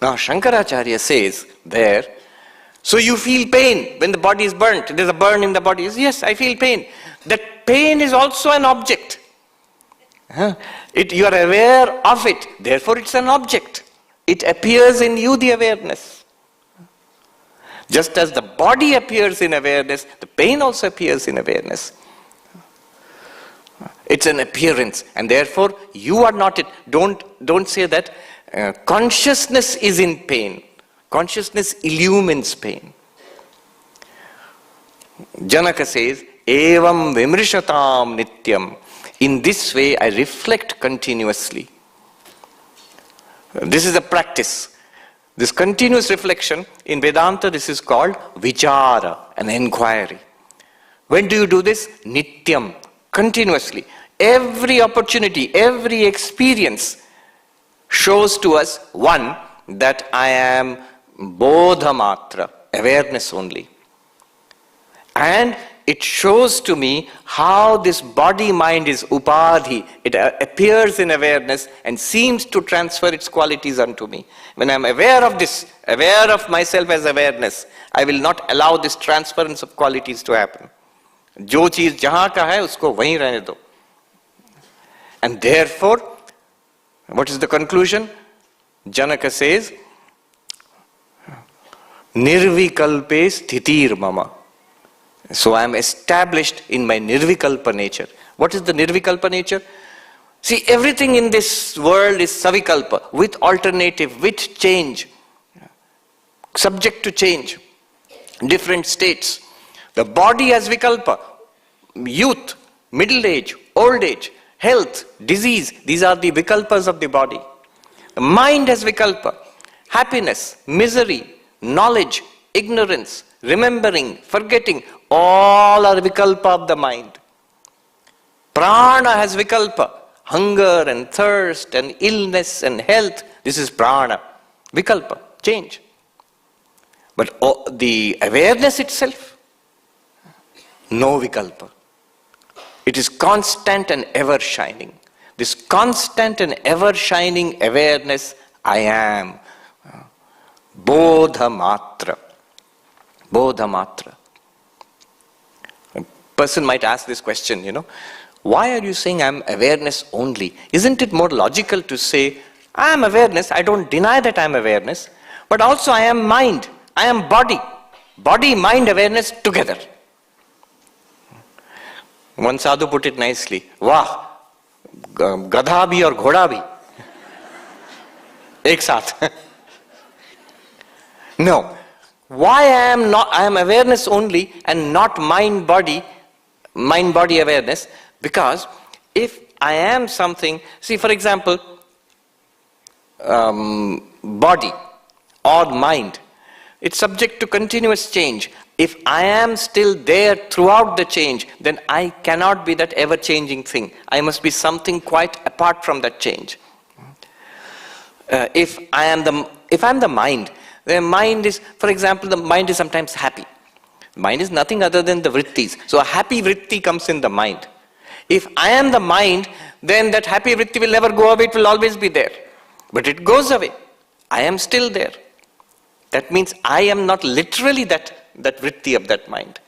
Now Shankaracharya says there, so you feel pain when the body is burnt. There's a burn in the body. Yes, I feel pain. That pain is also an object. You are aware of it, therefore it's an object. It appears in you, the awareness. Just as the body appears in awareness, the pain also appears in awareness. It's an appearance, and therefore you are not it. Don't say that consciousness is in pain. Consciousness illumines pain. Janaka says, Evam vimrishatam nityam. In this way, I reflect continuously. This is a practice. This continuous reflection, in Vedanta, this is called vichara, an inquiry. When do you do this? Nityam, continuously. Every opportunity, every experience shows to us, one, that I am bodhamatra, awareness only. And it shows to me how this body-mind is upadhi. It appears in awareness and seems to transfer its qualities unto me. When I am aware of this, aware of myself as awareness, I will not allow this transference of qualities to happen. Jo cheez jahan ka hai, usko wahin rehne do. And therefore, what is the conclusion? Janaka says, Nirvikalpe sthitir mama. So I am established in my nirvikalpa nature. What is the nirvikalpa nature? See, everything in this world is savikalpa, with alternative, with change, subject to change, different states. The body has vikalpa, youth, middle age, old age, health, disease, these are the vikalpas of the body. The mind has vikalpa, happiness, misery, knowledge, ignorance, remembering, forgetting, all are vikalpa of the mind. Prana has vikalpa, hunger and thirst and illness and health. This is prana, vikalpa, change. But the awareness itself, no vikalpa. It is constant and ever shining. This constant and ever shining awareness, I am. Bodhamatra. Bodhamatra. A person might ask this question, why are you saying I am awareness only? Isn't it more logical to say, I am awareness, I don't deny that I am awareness, but also I am mind, I am body. Body, mind, awareness together. One sadhu put it nicely, Wah, gadha bhi aur ghoda bhi. Ek saath. No. Why I am awareness only and not mind-body awareness? Because if I am something, see for example, body or mind, it's subject to continuous change. If I am still there throughout the change, then I cannot be that ever-changing thing. I must be something quite apart from that change. If I am the mind, the mind is, for example, the mind is sometimes happy. Mind is nothing other than the vrittis. So a happy vritti comes in the mind. If I am the mind, then that happy vritti will never go away, it will always be there. But it goes away. I am still there. That means I am not literally that vritti of that mind.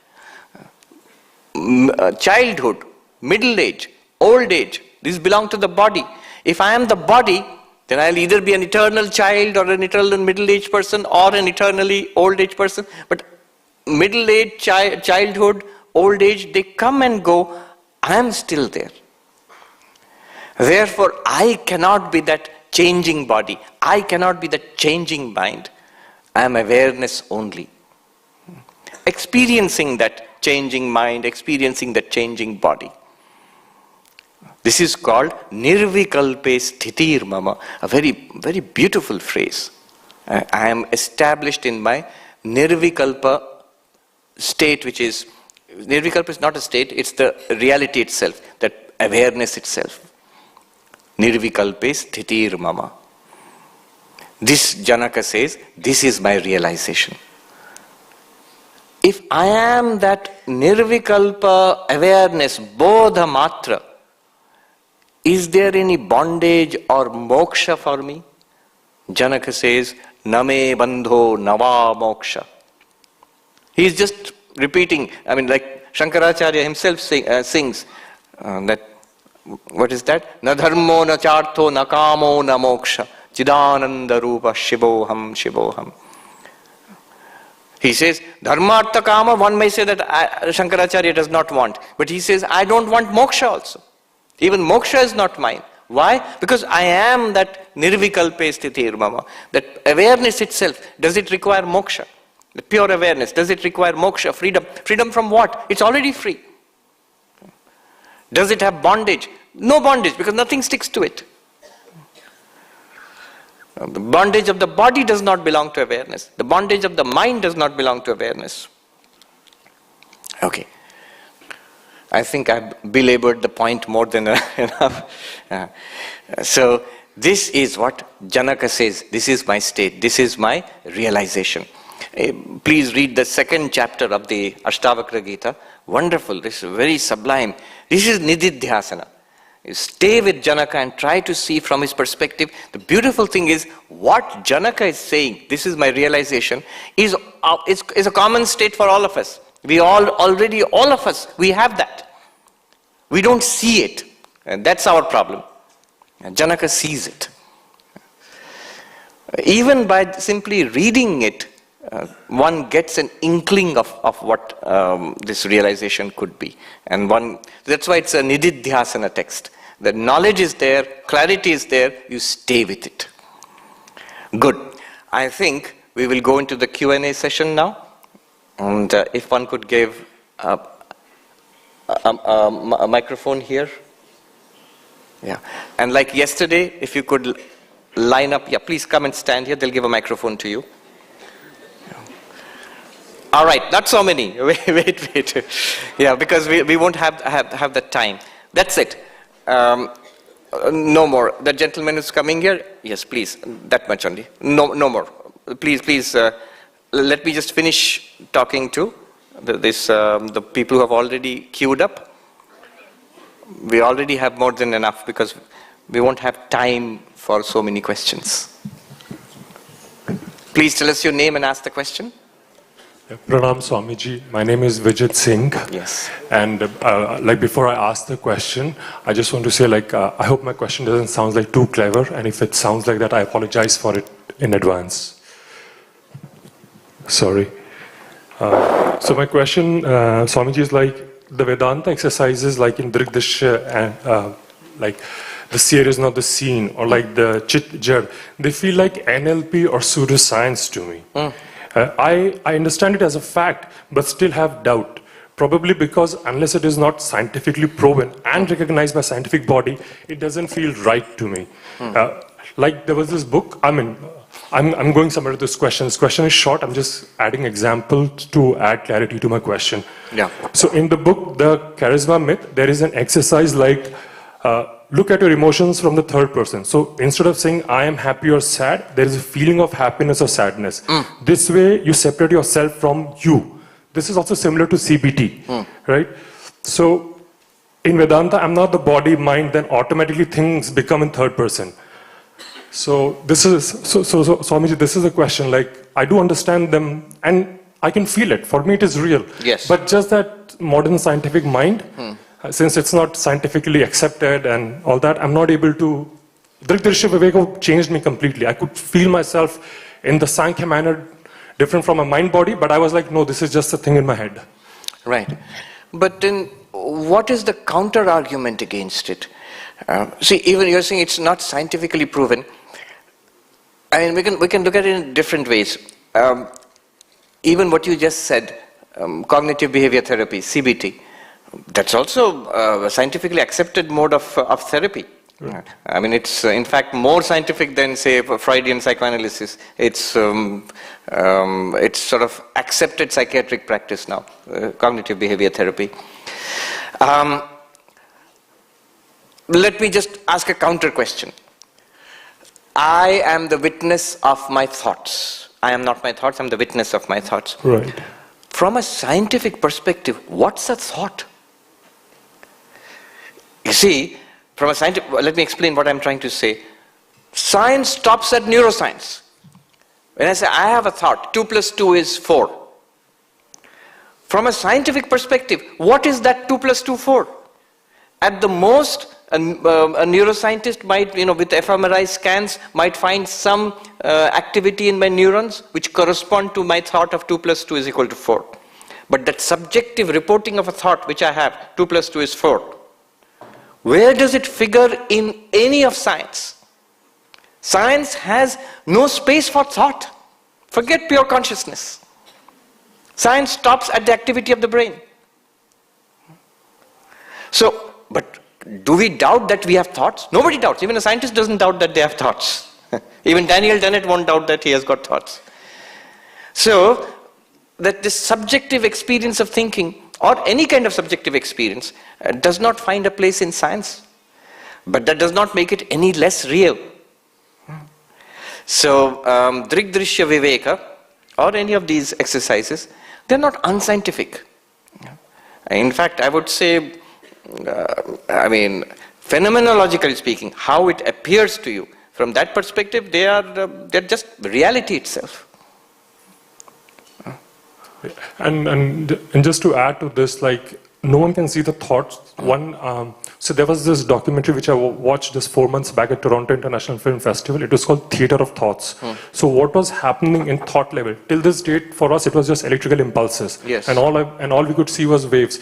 Childhood, middle age, old age, these belong to the body. If I am the body, then I'll either be an eternal child or an eternal middle-aged person or an eternally old-age person. But middle age, childhood, old age, they come and go. I am still there. Therefore, I cannot be that changing body. I cannot be that changing mind. I am awareness only. Experiencing that changing mind, experiencing that changing body. This is called Nirvikalpe Sthitir Mama, a very, very beautiful phrase. I am established in my Nirvikalpa state, which is, Nirvikalpa is not a state, it's the reality itself, that awareness itself. Nirvikalpe Sthitir Mama. This Janaka says, this is my realization. If I am that Nirvikalpa awareness, Bodha Matra, is there any bondage or moksha for me? Janaka says, Name bandho nava moksha. He is just repeating, like Shankaracharya himself sings that, what is that? Na dharmo na chartho na kamo na moksha chidananda rupa shivoham shivoham. He says, dharma artha kama, one may say that Shankaracharya does not want. But he says, I don't want moksha also. Even moksha is not mine. Why? Because I am that nirvikalpe sthiti mama. That awareness itself, does it require moksha? The pure awareness, does it require moksha, freedom? Freedom from what? It's already free. Does it have bondage? No bondage, because nothing sticks to it. The bondage of the body does not belong to awareness. The bondage of the mind does not belong to awareness. Okay. I think I've belabored the point more than enough. So this is what Janaka says. This is my state. This is my realization. Please read the second chapter of the Astavakra Gita. Wonderful. This is very sublime. This is Nididhyasana. You stay with Janaka and try to see from his perspective. The beautiful thing is what Janaka is saying, this is my realization, is a common state for all of us. We all of us, we have that. We don't see it. And that's our problem. And Janaka sees it. Even by simply reading it, one gets an inkling of what this realization could be. And that's why it's a Nididhyasana text. The knowledge is there, clarity is there, you stay with it. Good. I think we will go into the Q&A session now. And if one could give a microphone here. Yeah. And like yesterday, if you could line up, yeah, please come and stand here. They'll give a microphone to you. All right, not so many. Wait. Yeah, because we won't have that time. That's it. No more. The gentleman who's coming here, yes, please. That much only. No more. Please. Let me just finish talking to the people who have already queued up. We already have more than enough because we won't have time for so many questions. Please tell us your name and ask the question. Pranam Swamiji, my name is Vijit Singh. Yes. And before I ask the question, I just want to say I hope my question doesn't sound too clever, and if it sounds like that, I apologize for it in advance. Sorry. So my question, Swamiji, is the Vedanta exercises in Drigdashya and the seer is not the seen, or the Chit Jad, they feel like NLP or pseudoscience to me. I understand it as a fact, but still have doubt. Probably because unless it is not scientifically proven and recognized by scientific body, it doesn't feel right to me. There was this book, I'm going somewhere with this question. This question is short, I'm just adding examples to add clarity to my question. Yeah. So in the book, The Charisma Myth, there is an exercise look at your emotions from the third person. So instead of saying I am happy or sad, there is a feeling of happiness or sadness. This way you separate yourself from you. This is also similar to CBT, right? So in Vedanta, I'm not the body, mind, then automatically things become in third person. So this is, Swamiji, this is a question, I do understand them and I can feel it. For me, it is real. Yes. But just that modern scientific mind, since it's not scientifically accepted and all that, I'm not able to... Drigdashya Viveka changed me completely. I could feel myself in the Sankhya manner, different from a mind-body, but I was no, this is just a thing in my head. Right. But then, what is the counter-argument against it? See, even you're saying it's not scientifically proven. I mean, we can look at it in different ways. Even what you just said, cognitive behavior therapy, CBT, that's also a scientifically accepted mode of therapy. Right. I mean, it's in fact more scientific than, say, Freudian psychoanalysis. It's sort of accepted psychiatric practice now, cognitive behavior therapy. Let me just ask a counter question. I am the witness of my thoughts. I am not my thoughts, I'm the witness of my thoughts. Right. From a scientific perspective, what's a thought? You see, from a scientific, let me explain what I'm trying to say. Science stops at neuroscience. When I say I have a thought, 2 + 2 is 4. From a scientific perspective, what is that 2 + 2, 4? At the most, a neuroscientist might, with fMRI scans, might find some activity in my neurons which correspond to my thought of 2 + 2 is equal to 4. But that subjective reporting of a thought which I have, 2 + 2 is 4. Where does it figure in any of science? Science has no space for thought. Forget pure consciousness. Science stops at the activity of the brain. So, but do we doubt that we have thoughts? Nobody doubts. Even a scientist doesn't doubt that they have thoughts. Even Daniel Dennett won't doubt that he has got thoughts. So, that this subjective experience of thinking, or any kind of subjective experience, does not find a place in science. But that does not make it any less real. So, Drigdrishya Viveka, or any of these exercises, they're not unscientific. In fact, I would say, phenomenologically speaking, how it appears to you, from that perspective, they're just reality itself. And just to add to this, like, no one can see the thoughts. So there was this documentary which I watched just 4 months back at Toronto International Film Festival. It was called Theatre of Thoughts. So what was happening in thought level? Till this date, for us, it was just electrical impulses. Yes. And all we could see was waves.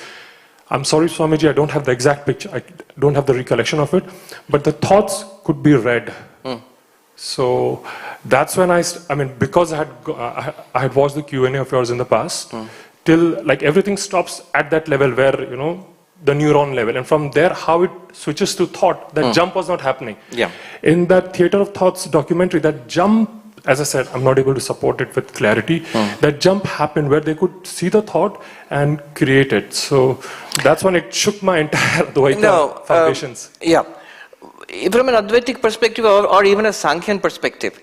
I'm sorry, Swamiji, I don't have the exact picture. I don't have the recollection of it. But the thoughts could be read. So that's when because I had watched the Q&A of yours in the past, till like everything stops at that level where, the neuron level. And from there, how it switches to thought, that jump was not happening. Yeah. In that Theatre of Thoughts documentary, that jump, as I said, I'm not able to support it with clarity. That jump happened where they could see the thought and create it. So that's when it shook my entire Advaita foundations. From an Advaitic perspective or even a Sankhyan perspective,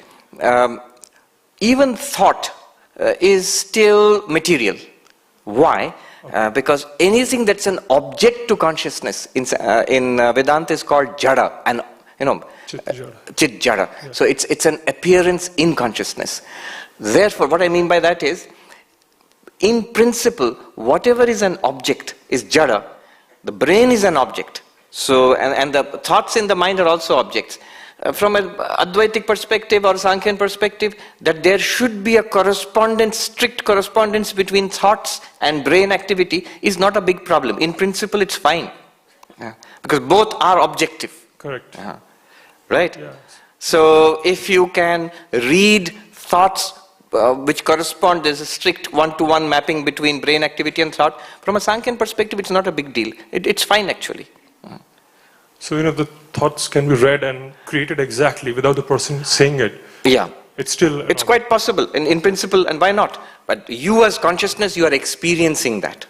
even thought is still material. Why? Because anything that's an object to consciousness in Vedanta is called jada, and Chit jada. Yeah. So it's an appearance in consciousness. Therefore, what I mean by that is, in principle, whatever is an object is jada. The brain is an object. So, and the thoughts in the mind are also objects. From an Advaitic perspective or Sankhyan perspective, that there should be a strict correspondence between thoughts and brain activity is not a big problem. In principle, it's fine. Because both are objective. Correct. Right? Yes. So, if you can read thoughts which correspond, there's a strict one-to-one mapping between brain activity and thought. From a Sankhyan perspective, it's not a big deal. It's fine, actually. So, the thoughts can be read and created exactly without the person saying it. Yeah. It's still... It's quite possible in principle, and why not? But you as consciousness, you are experiencing that.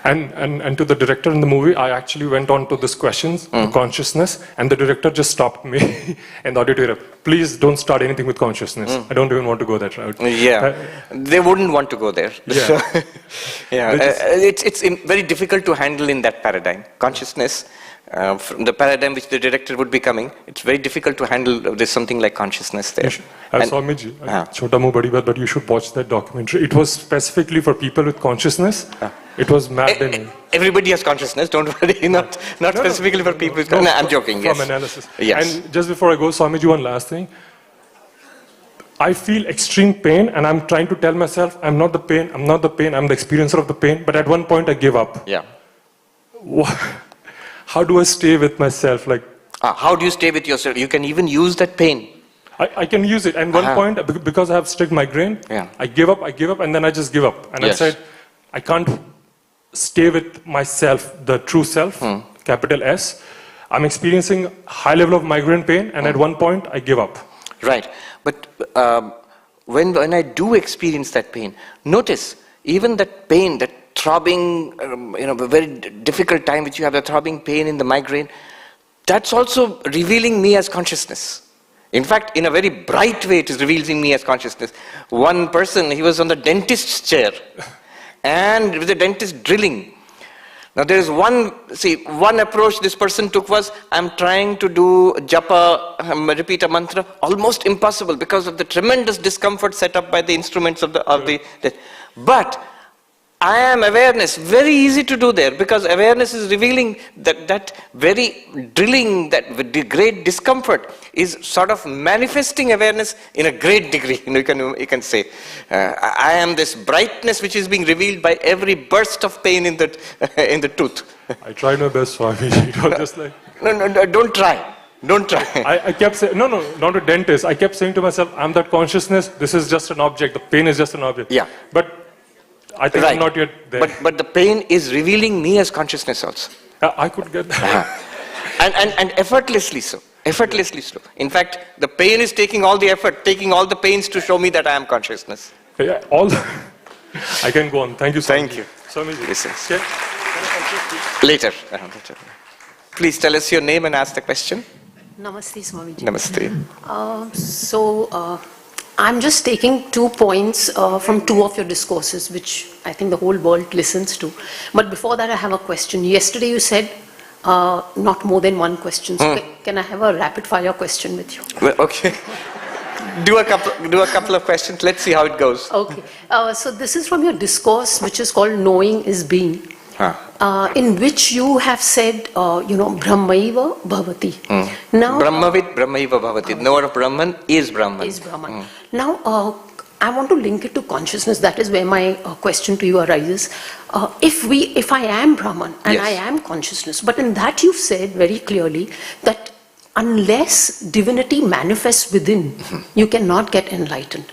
And to the director in the movie, I actually went on to this questions, consciousness, and the director just stopped me in the auditorium. Please don't start anything with consciousness. I don't even want to go that route. Yeah, they wouldn't want to go there. Yeah. It's very difficult to handle in that paradigm. Consciousness, from the paradigm which the director would be coming, it's very difficult to handle. There's something like consciousness there. Swamiji, chota mo badi baat, but you should watch that documentary. It was specifically for people with consciousness. It was maddening. Everybody has consciousness, don't worry. Not specifically for people with consciousness. No, I'm joking, yes. From analysis. Yes. And just before I go, Swamiji, one last thing. I feel extreme pain, and I'm trying to tell myself, I'm not the pain, I'm the experiencer of the pain, but at one point I give up. Yeah. How do I stay with myself? How do you stay with yourself? You can even use that pain. I can use it. And one point, because I have strict migraine, I give up, and then I just give up. And I said, I can't stay with myself, the true self, capital S. I'm experiencing high level of migraine pain, and at one point, I give up. Right. But when I do experience that pain, notice, even that pain, that throbbing, a very difficult time which you have, the throbbing pain in the migraine, that's also revealing me as consciousness. In fact, in a very bright way, it is revealing me as consciousness. One person, he was on the dentist's chair, and with the dentist drilling. Now there is one approach this person took was, I'm trying to do japa, repeat a mantra, almost impossible because of the tremendous discomfort set up by the instruments of the. But I am awareness, very easy to do there, because awareness is revealing that very drilling, that great discomfort is sort of manifesting awareness in a great degree. You can say, I am this brightness which is being revealed by every burst of pain in the tooth. I tried my best, Swami. It was just like... No, don't try. Don't try. I kept saying, no, not a dentist. I kept saying to myself, I'm that consciousness, this is just an object, the pain is just an object. Yeah. But I think I'm not yet there. But the pain is revealing me as consciousness also. I could get that. And effortlessly so. Effortlessly so. In fact, the pain is taking all the effort, taking all the pains to show me that I am consciousness. Yeah, I can go on. Thank you, Swami. Thank you. Swami. Okay. Later. Please tell us your name and ask the question. Namaste, Swamiji. Namaste. I'm just taking 2 points from 2 of your discourses, which I think the whole world listens to. But before that, I have a question. Yesterday you said not more than 1 question. So can I have a rapid fire question with you? Well, okay. Do a couple of questions. Let's see how it goes. Okay. So this is from your discourse, which is called Knowing is Being. In which you have said, Brahmaiva Bhavati. Now, Brahmavid Brahmaiva Bhavati. Knower of Brahman is Brahman. Now, I want to link it to consciousness. That is where my question to you arises. If I am Brahman and Yes. I am consciousness, but in that you've said very clearly that unless divinity manifests within, you cannot get enlightened.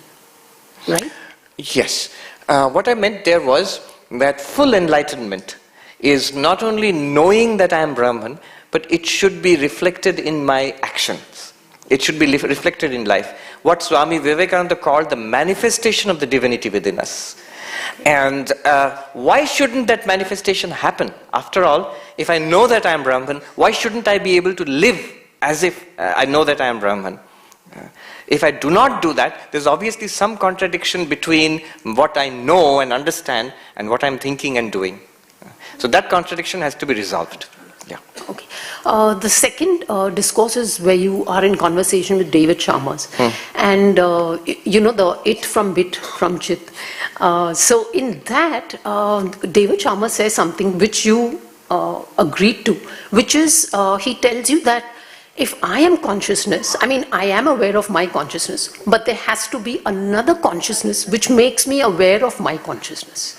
Right? Yes. What I meant there was that full enlightenment is not only knowing that I am Brahman, but it should be reflected in my actions. It should be reflected in life. What Swami Vivekananda called the manifestation of the divinity within us. And why shouldn't that manifestation happen? After all, if I know that I am Brahman, why shouldn't I be able to live as if I know that I am Brahman? If I do not do that, there's obviously some contradiction between what I know and understand and what I'm thinking and doing. So that contradiction has to be resolved. Yeah. Okay. The second discourse is where you are in conversation with David Chalmers. And the it from bit from chit. So in that, David Chalmers says something which you agreed to, which is he tells you that if I am consciousness, I am aware of my consciousness, but there has to be another consciousness which makes me aware of my consciousness.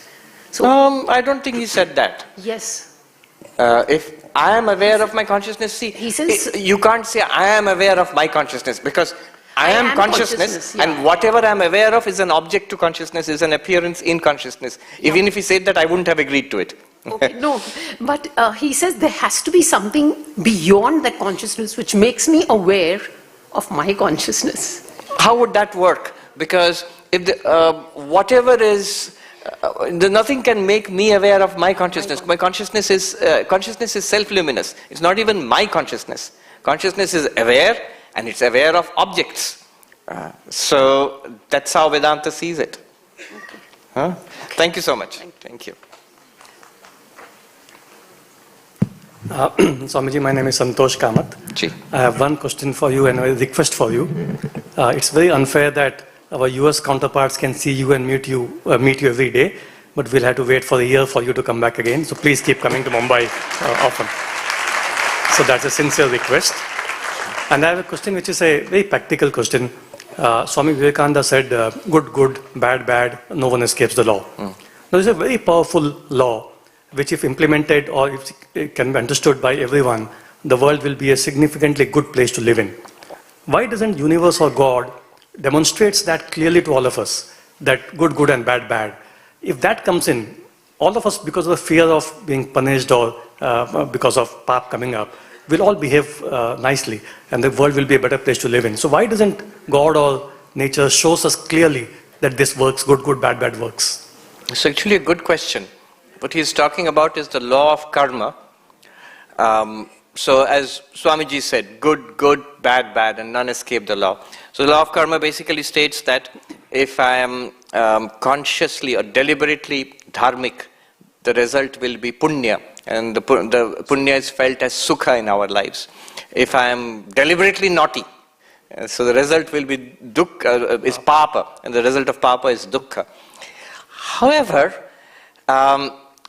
So, I don't think he said that. Yes. If I am aware of my consciousness, see, he says, you can't say I am aware of my consciousness, because I am consciousness, yeah. and whatever I am aware of is an object to consciousness, is an appearance in consciousness. Yeah. Even if he said that, I wouldn't have agreed to it. Okay, no, but he says there has to be something beyond that consciousness which makes me aware of my consciousness. How would that work? Because if whatever is, nothing can make me aware of my consciousness. My consciousness is self-luminous. It's not even my consciousness. Consciousness is aware, and it's aware of objects. So that's how Vedanta sees it. Okay. Thank you so much. Thank you. Swamiji, my name is Santosh Kamath. I have one question for you and a request for you. It's very unfair that our US counterparts can see you and meet you every day, but we'll have to wait for a year for you to come back again. So please keep coming to Mumbai often. So that's a sincere request. And I have a question which is a very practical question. Swami Vivekananda said, good, good, bad, bad, no one escapes the law. Now, there's a very powerful law which if implemented or if it can be understood by everyone, the world will be a significantly good place to live in. Why doesn't universe or God demonstrates that clearly to all of us, that good, good and bad, bad? If that comes in, all of us, because of the fear of being punished or because of pap coming up, will all behave nicely and the world will be a better place to live in. So why doesn't God or nature shows us clearly that this works, good, good, bad, bad works? It's actually a good question. What he's talking about is the law of karma. So as Swamiji said, good, good, bad, bad, and none escape the law. So the law of karma basically states that if I am consciously or deliberately dharmic, the result will be punya, and the punya is felt as sukha in our lives. If I am deliberately naughty, so the result will be dukkha, is papa, and the result of papa is dukkha. However,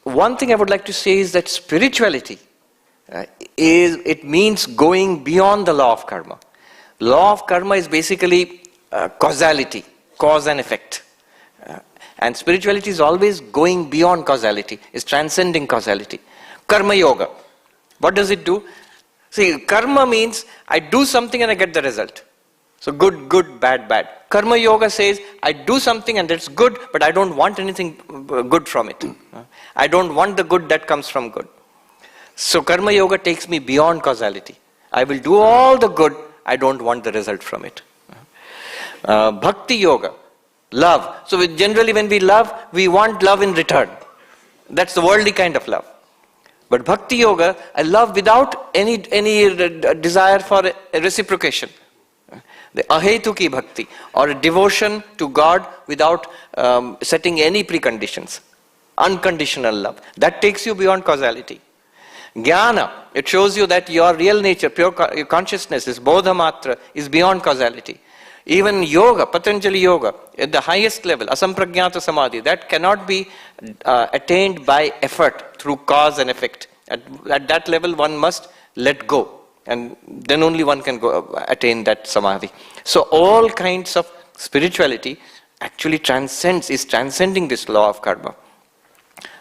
one thing I would like to say is that spirituality it means going beyond the law of karma. Law of karma is basically causality, cause and effect. And spirituality is always going beyond causality, is transcending causality. Karma yoga. What does it do? See, karma means I do something and I get the result. So good, good, bad, bad. Karma yoga says I do something and it's good, but I don't want anything good from it. I don't want the good that comes from good. So karma yoga takes me beyond causality. I will do all the good, I don't want the result from it. Bhakti yoga, love. So generally when we love, we want love in return. That's the worldly kind of love. But bhakti yoga, I love without any desire for a reciprocation. The ahetuki bhakti, or a devotion to God without setting any preconditions. Unconditional love. That takes you beyond causality. Jnana, it shows you that your real nature, pure consciousness, is bodha matra, is beyond causality. Even yoga, Patanjali yoga, at the highest level, asampragyata samadhi, that cannot be attained by effort through cause and effect. At that level one must let go, and then only one can attain that samadhi. So all kinds of spirituality actually is transcending this law of karma.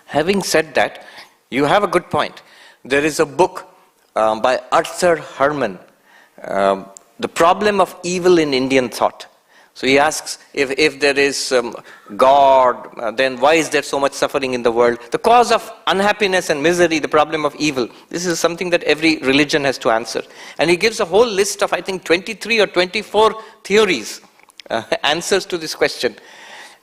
Having said that, you have a good point. There is a book by Arthur Herman, The Problem of Evil in Indian Thought. So he asks, if there is God, then why is there so much suffering in the world? The cause of unhappiness and misery, the problem of evil. This is something that every religion has to answer. And he gives a whole list of, I think, 23 or 24 theories, answers to this question.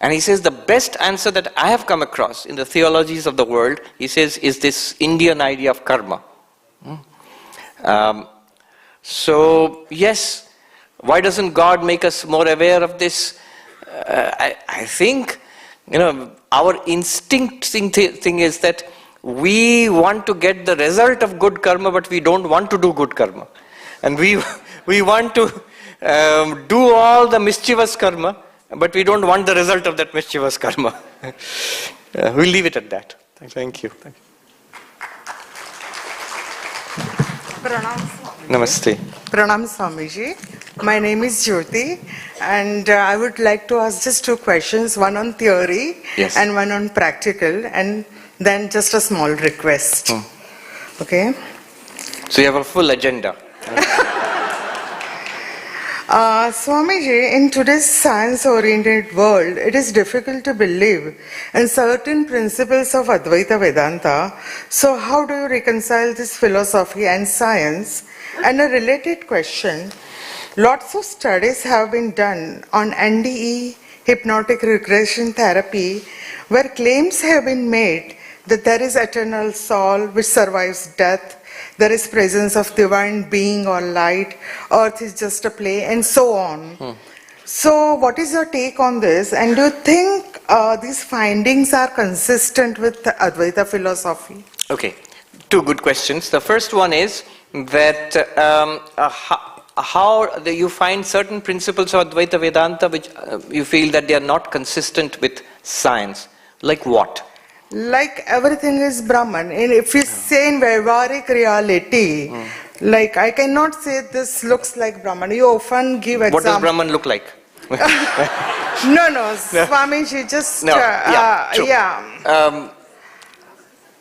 And he says the best answer that I have come across in the theologies of the world, he says, is this Indian idea of karma. So, yes, why doesn't God make us more aware of this? I think, our instinct thing is that we want to get the result of good karma, but we don't want to do good karma. And we want to do all the mischievous karma, but we don't want the result of that mischievous karma. We'll leave it at that. Thank you. Namaste. Pranam Swamiji. My name is Jyoti, and I would like to ask just two questions, one on theory and one on practical, and then just a small request. Okay? So you have a full agenda. Swamiji, in today's science-oriented world, it is difficult to believe in certain principles of Advaita Vedanta. So how do you reconcile this philosophy and science? And a related question, lots of studies have been done on NDE, hypnotic regression therapy, where claims have been made that there is eternal soul which survives death, there is presence of divine being or light, earth is just a play, and so on. So what is your take on this? And do you think these findings are consistent with the Advaita philosophy? Okay, two good questions. The first one is that how you find certain principles of Advaita Vedanta which you feel that they are not consistent with science. Like what? Like everything is Brahman. And if we say in Vyavharik reality, like I cannot say this looks like Brahman. You often give examples. What does Brahman look like? No, Swamiji, just... True.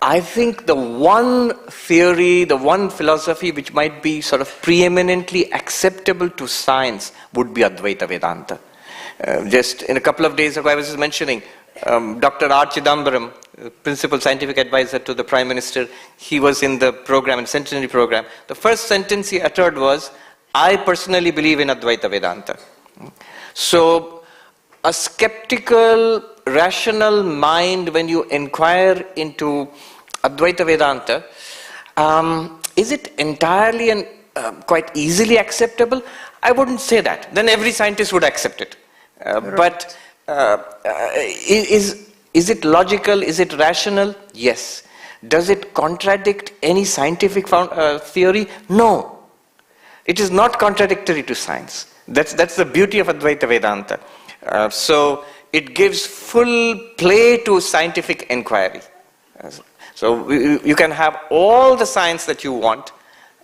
I think the one theory, the one philosophy which might be sort of preeminently acceptable to science would be Advaita Vedanta. Just in a couple of days ago I was just mentioning Dr. R. Chidambaram, Principal Scientific Advisor to the Prime Minister, he was in the program, in the Centenary program. The first sentence he uttered was, I personally believe in Advaita Vedanta. So, a skeptical, rational mind, when you inquire into Advaita Vedanta, is it entirely and quite easily acceptable? I wouldn't say that. Then every scientist would accept it. But is it logical? Is it rational? Yes. Does it contradict any scientific theory? No. It is not contradictory to science. That's the beauty of Advaita Vedanta. So it gives full play to scientific inquiry. So you can have all the science that you want,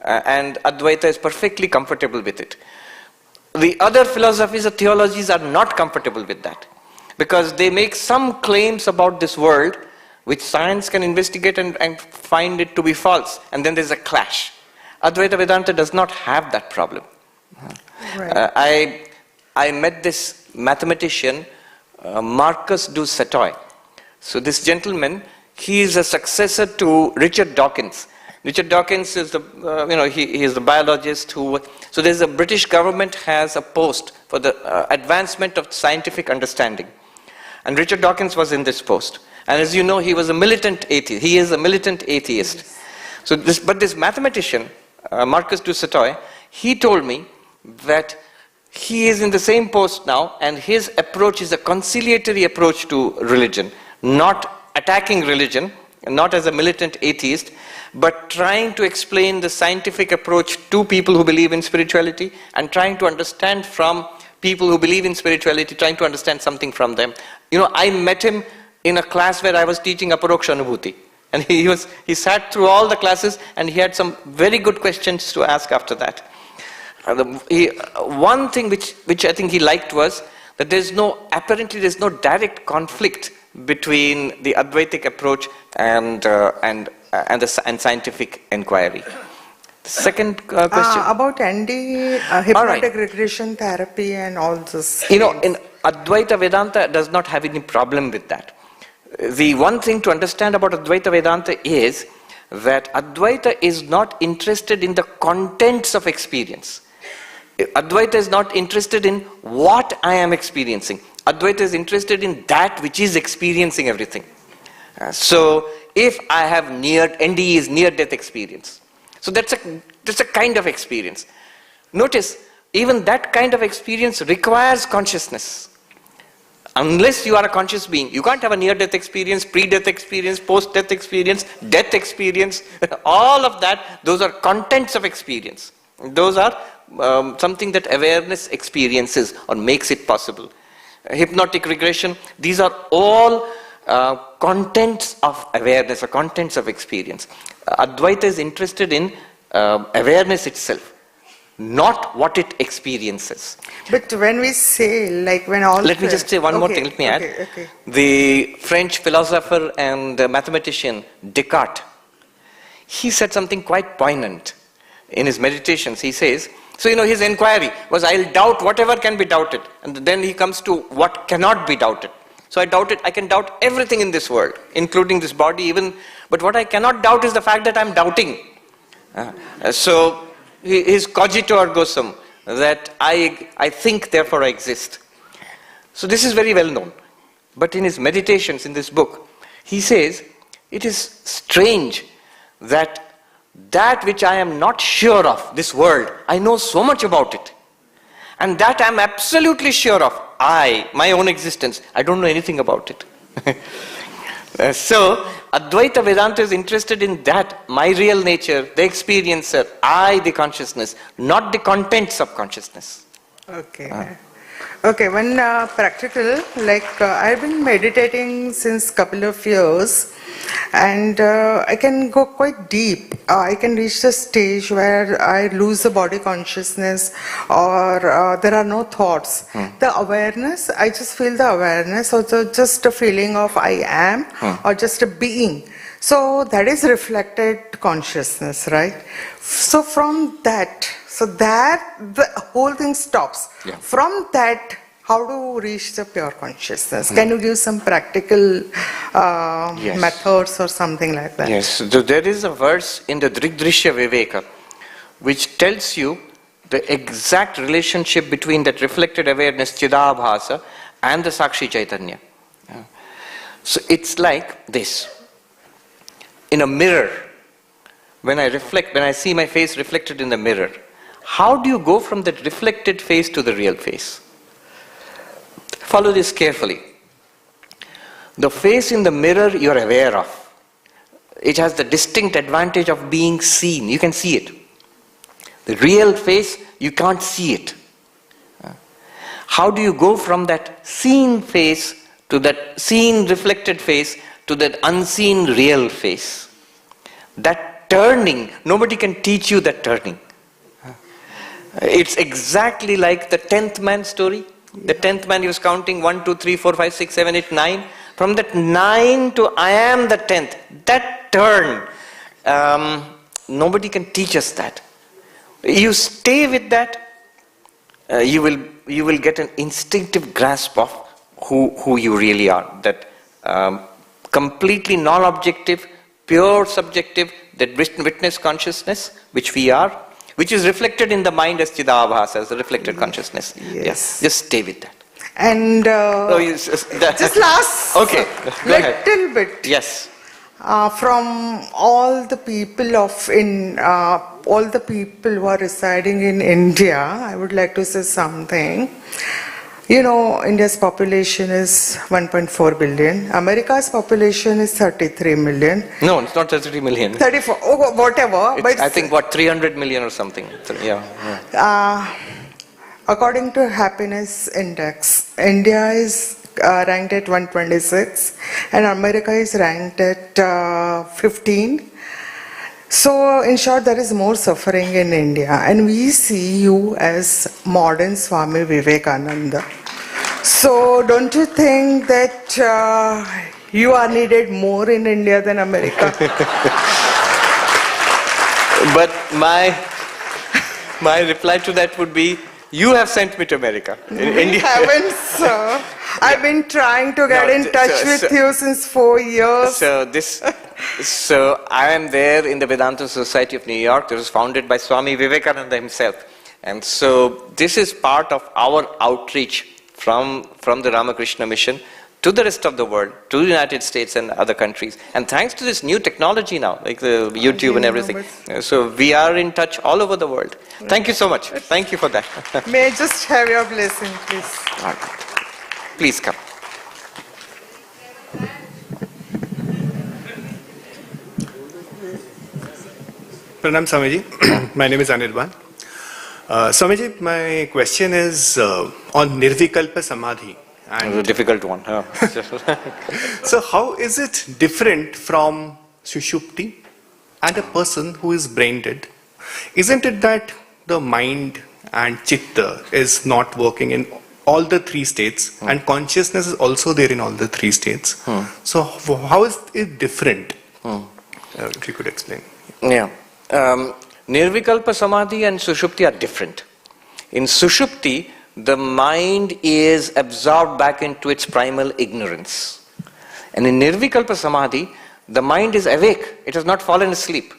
and Advaita is perfectly comfortable with it. The other philosophies or theologies are not comfortable with that, because they make some claims about this world which science can investigate and find it to be false, and then there's a clash. Advaita Vedanta does not have that problem. Right. I met this mathematician, Marcus du Sautoy. So this gentleman, he is a successor to Richard Dawkins. Richard Dawkins is he is the biologist who. So there's a British government has a post for the advancement of scientific understanding, and Richard Dawkins was in this post. And as you know, he was a militant atheist. He is a militant atheist. Yes. So this mathematician, Marcus du Sautoy, he told me that he is in the same post now, and his approach is a conciliatory approach to religion, not attacking religion, not as a militant atheist, but trying to explain the scientific approach to people who believe in spirituality, and trying to understand from people who believe in spirituality, trying to understand something from them. I met him in a class where I was teaching Aparoksha Anubhuti, and he sat through all the classes, and he had some very good questions to ask after that. One thing which I think he liked was that apparently there's no direct conflict between the Advaitic approach and scientific inquiry. The second question about hypnotic regression therapy and all this. In Advaita Vedanta does not have any problem with that. The one thing to understand about Advaita Vedanta is that Advaita is not interested in the contents of experience. Advaita is not interested in what I am experiencing. Advaita is interested in that which is experiencing everything. So if I have NDE is near-death experience. So that's a kind of experience. Notice, even that kind of experience requires consciousness. Unless you are a conscious being, you can't have a near-death experience, pre-death experience, post-death experience, death experience. All of that, those are contents of experience. Those are something that awareness experiences or makes it possible. Hypnotic regression, these are all contents of awareness or contents of experience. Advaita is interested in awareness itself, not what it experiences. But when we say, Let me just say one more thing, let me add. Okay. The French philosopher and mathematician Descartes, he said something quite poignant in his meditations. He says, his inquiry was, I'll doubt whatever can be doubted. And then he comes to what cannot be doubted. So I can doubt everything in this world, including this body even, but what I cannot doubt is the fact that I'm doubting. So his cogito ergo sum, that I think, therefore I exist. So this is very well known. But in his meditations in this book, he says, it is strange that which I am not sure of, this world, I know so much about it. And that I'm absolutely sure of, my own existence, I don't know anything about it. So, Advaita Vedanta is interested in that, my real nature, the experiencer, the consciousness, not the contents of consciousness. Okay. Okay, one practical, I've been meditating since couple of years, and I can go quite deep. I can reach the stage where I lose the body consciousness, or there are no thoughts. The awareness, I just feel the awareness, or just a feeling of I am, or just a being. So that is reflected consciousness, right? So from that, the whole thing stops. Yeah. From that, how to reach the pure consciousness? Can you give some practical methods or something like that? Yes, so there is a verse in the Drigdrishya Viveka which tells you the exact relationship between that reflected awareness, Chidabhasa, and the Sakshi Chaitanya. So it's like this. In a mirror, when I see my face reflected in the mirror, how do you go from that reflected face to the real face? Follow this carefully. The face in the mirror you are aware of. It has the distinct advantage of being seen. You can see it. The real face, you can't see it. How do you go from that seen face to that seen reflected face to that unseen real face? That turning, nobody can teach you that turning. It's exactly like the 10th man story. The 10th man, he was counting 1, 2, 3, 4, 5, 6, 7, 8, 9. From that 9 to I am the 10th, that turn, nobody can teach us that. You stay with that, you will get an instinctive grasp of who you really are. That completely non-objective, pure subjective, that witness consciousness, which we are, which is reflected in the mind as Chidabhasa, as a reflected consciousness. Yes. Yeah, just stay with that. And just last okay, go ahead. little bit. Yes. From all the people all the people who are residing in India, I would like to say something. You know, India's population is 1.4 billion. America's population is 33 million. No, it's not 33 million. 34, whatever. But I think, 300 million or something. Yeah. According to Happiness Index, India is ranked at 126 and America is ranked at 15. So in short, there is more suffering in India, and we see you as modern Swami Vivekananda. So don't you think that you are needed more in India than America? But my reply to that would be, you have sent me to America. We haven't, sir. I've been trying to get in touch with you since 4 years. So I am there in the Vedanta Society of New York. It was founded by Swami Vivekananda himself. And so this is part of our outreach from the Ramakrishna mission to the rest of the world, to the United States and other countries. And thanks to this new technology now, like the YouTube and everything. So we are in touch all over the world. Thank you so much. Thank you for that. May I just have your blessing, please? All right. Please come. Pranam Swamiji. My name is Anirban. Swamiji, my question is on Nirvikalpa Samadhi. It's a difficult one. Huh? So how is it different from Sushupti and a person who is brain dead? Isn't it that the mind and Chitta is not working in all the three states and consciousness is also there in all the three states? So how is it different? If you could explain. Yeah. Nirvikalpa Samadhi and Sushupti are different. In Sushupti, the mind is absorbed back into its primal ignorance. And in Nirvikalpa Samadhi, the mind is awake. It has not fallen asleep.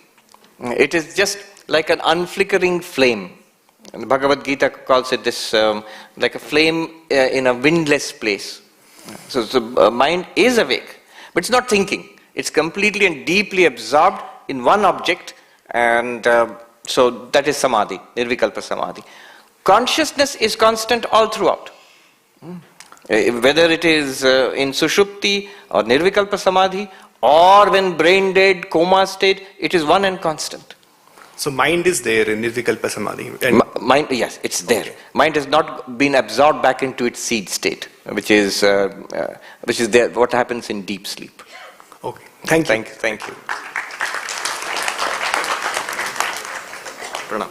It is just like an unflickering flame. And the Bhagavad Gita calls it this, like a flame in a windless place. So the mind is awake, but it's not thinking. It's completely and deeply absorbed in one object, and so that is Samadhi, Nirvikalpa Samadhi. Consciousness is constant all throughout. Whether it is in Sushupti or Nirvikalpa Samadhi or when brain dead, coma state, it is one and constant. So mind is there in Nirvikalpa Samadhi? Mind, yes, it's there. Okay. Mind has not been absorbed back into its seed state, which is there, what happens in deep sleep. Okay, thank you. Thank you. Pranam.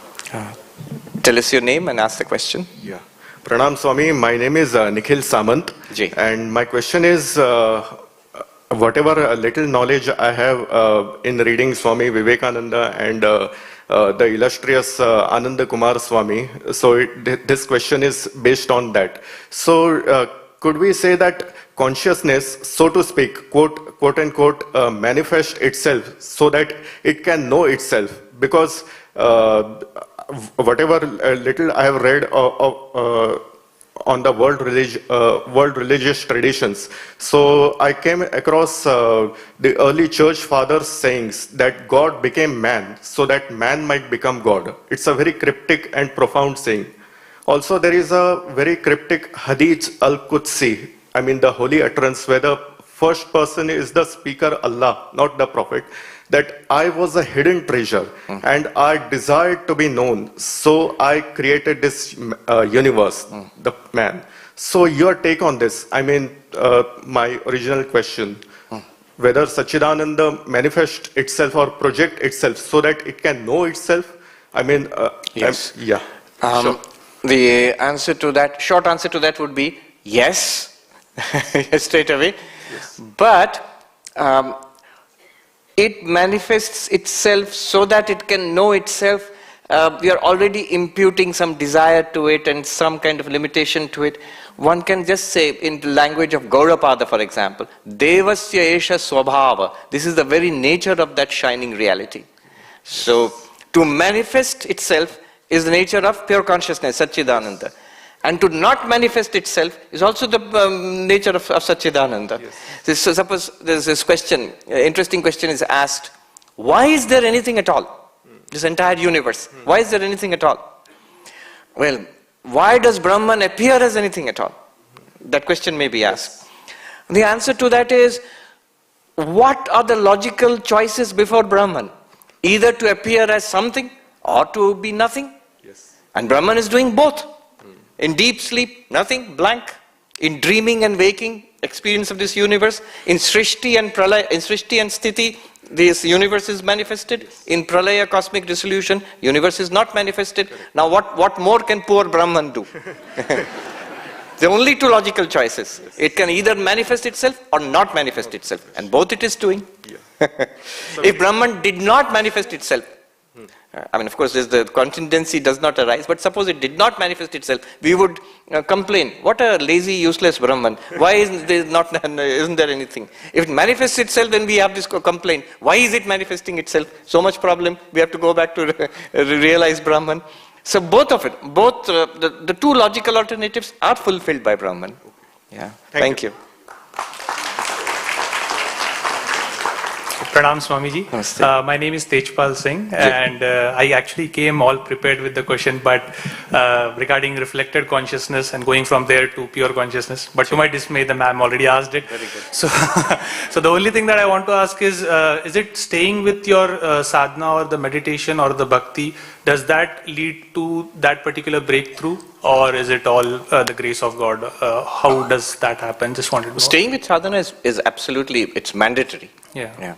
Tell us your name and ask the question. Yeah. Pranam Swami, my name is Nikhil Samant. Ji. And my question is, whatever little knowledge I have in reading Swami Vivekananda and the illustrious Ananda Kumar Swami, so this question is based on that. So could we say that consciousness, so to speak, quote unquote, manifest itself so that it can know itself? Because whatever little I have read on the world religious traditions, so I came across the early church fathers' sayings that God became man so that man might become God. It's a very cryptic and profound saying. Also, there is a very cryptic Hadith al-Qudsi, I mean the holy utterance, where the first person is the speaker, Allah, not the prophet. that I was a hidden treasure and I desired to be known. So I created this universe, the man. So your take on this, I mean, my original question, whether Sachidananda manifests itself or project itself so that it can know itself? I mean, yes. Yeah. Sure. The answer to that, short answer to that would be yes, straight away. Yes. But it manifests itself so that it can know itself. We are already imputing some desire to it and some kind of limitation to it. One can just say, in the language of Gaurapada, for example, Devasya Esha Swabhava. This is the very nature of that shining reality. So, to manifest itself is the nature of pure consciousness, Satchidananda. And to not manifest itself is also the nature of Satchidananda. Yes. So suppose there's this question, interesting question is asked, why is there anything at all? This entire universe, why is there anything at all? Well, why does Brahman appear as anything at all? That question may be asked. The answer to that is, what are the logical choices before Brahman? Either to appear as something or to be nothing. Yes. And Brahman is doing both. In deep sleep, nothing, blank. In dreaming and waking, experience of this universe. In Srishti and Pralaya, in Srishti and Sthiti, this universe is manifested. In Pralaya, cosmic dissolution, universe is not manifested. Now what more can poor Brahman do? The only two logical choices. Yes. It can either manifest itself or not manifest itself. And both it is doing. Yeah. If Brahman did not manifest itself, I mean, of course, the contingency does not arise, but suppose it did not manifest itself, we would complain, what a lazy, useless Brahman. Why isn't there anything? If it manifests itself, then we have this complaint. Why is it manifesting itself? So much problem, we have to go back to realize Brahman. So both of it, both the two logical alternatives are fulfilled by Brahman. Yeah. Thank you. Pranam Swamiji. My name is Tejpal Singh, and I actually came all prepared with the question, but regarding reflected consciousness and going from there to pure consciousness. But to my dismay, the ma'am already asked it. Very good. So the only thing that I want to ask is it staying with your sadhana or the meditation or the bhakti? Does that lead to that particular breakthrough, or is it all the grace of God? How does that happen? Just wanted to know. Staying with sadhana is absolutely, it's mandatory. Yeah.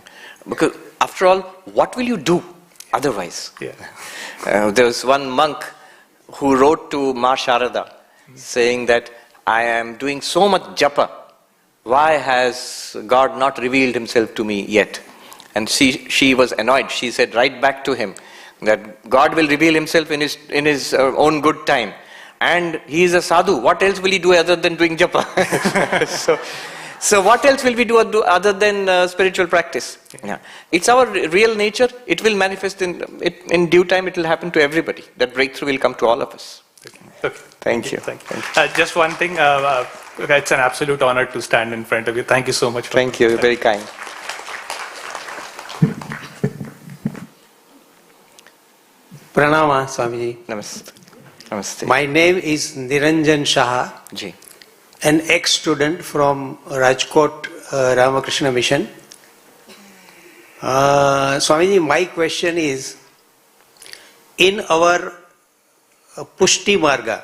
Because after all, what will you do otherwise? Yeah. There was one monk who wrote to Ma Sharada saying that I am doing so much japa. Why has God not revealed himself to me yet? And she was annoyed. She said right back to him that God will reveal himself in his own good time. And he is a sadhu. What else will he do other than doing japa? So what else will we do other than spiritual practice? Yeah. It's our real nature. It will manifest in due time. It will happen to everybody. That breakthrough will come to all of us. Okay. Thank you. Just one thing. It's an absolute honor to stand in front of you. Thank you so much. Thank you. You're very kind. Pranama, Swamiji. Namaste. Namaste. My name is Niranjan Shah, Ji. an ex-student from Rajkot Ramakrishna Mission. Swamiji, my question is, in our Pushti Marga,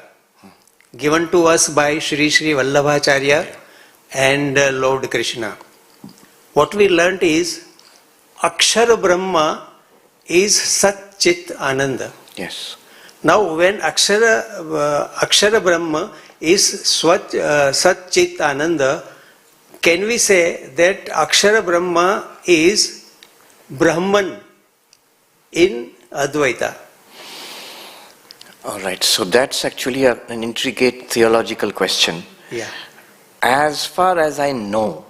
given to us by Sri Sri Vallabhacharya and Lord Krishna, what we learnt is, Akshara Brahma is Sat Chit Ananda. Yes. Now when Akshara Brahma is Sat Chit Ananda, can we say that Akshara Brahma is Brahman in Advaita? All right, so that's actually an intricate theological question. Yeah. As far as I know,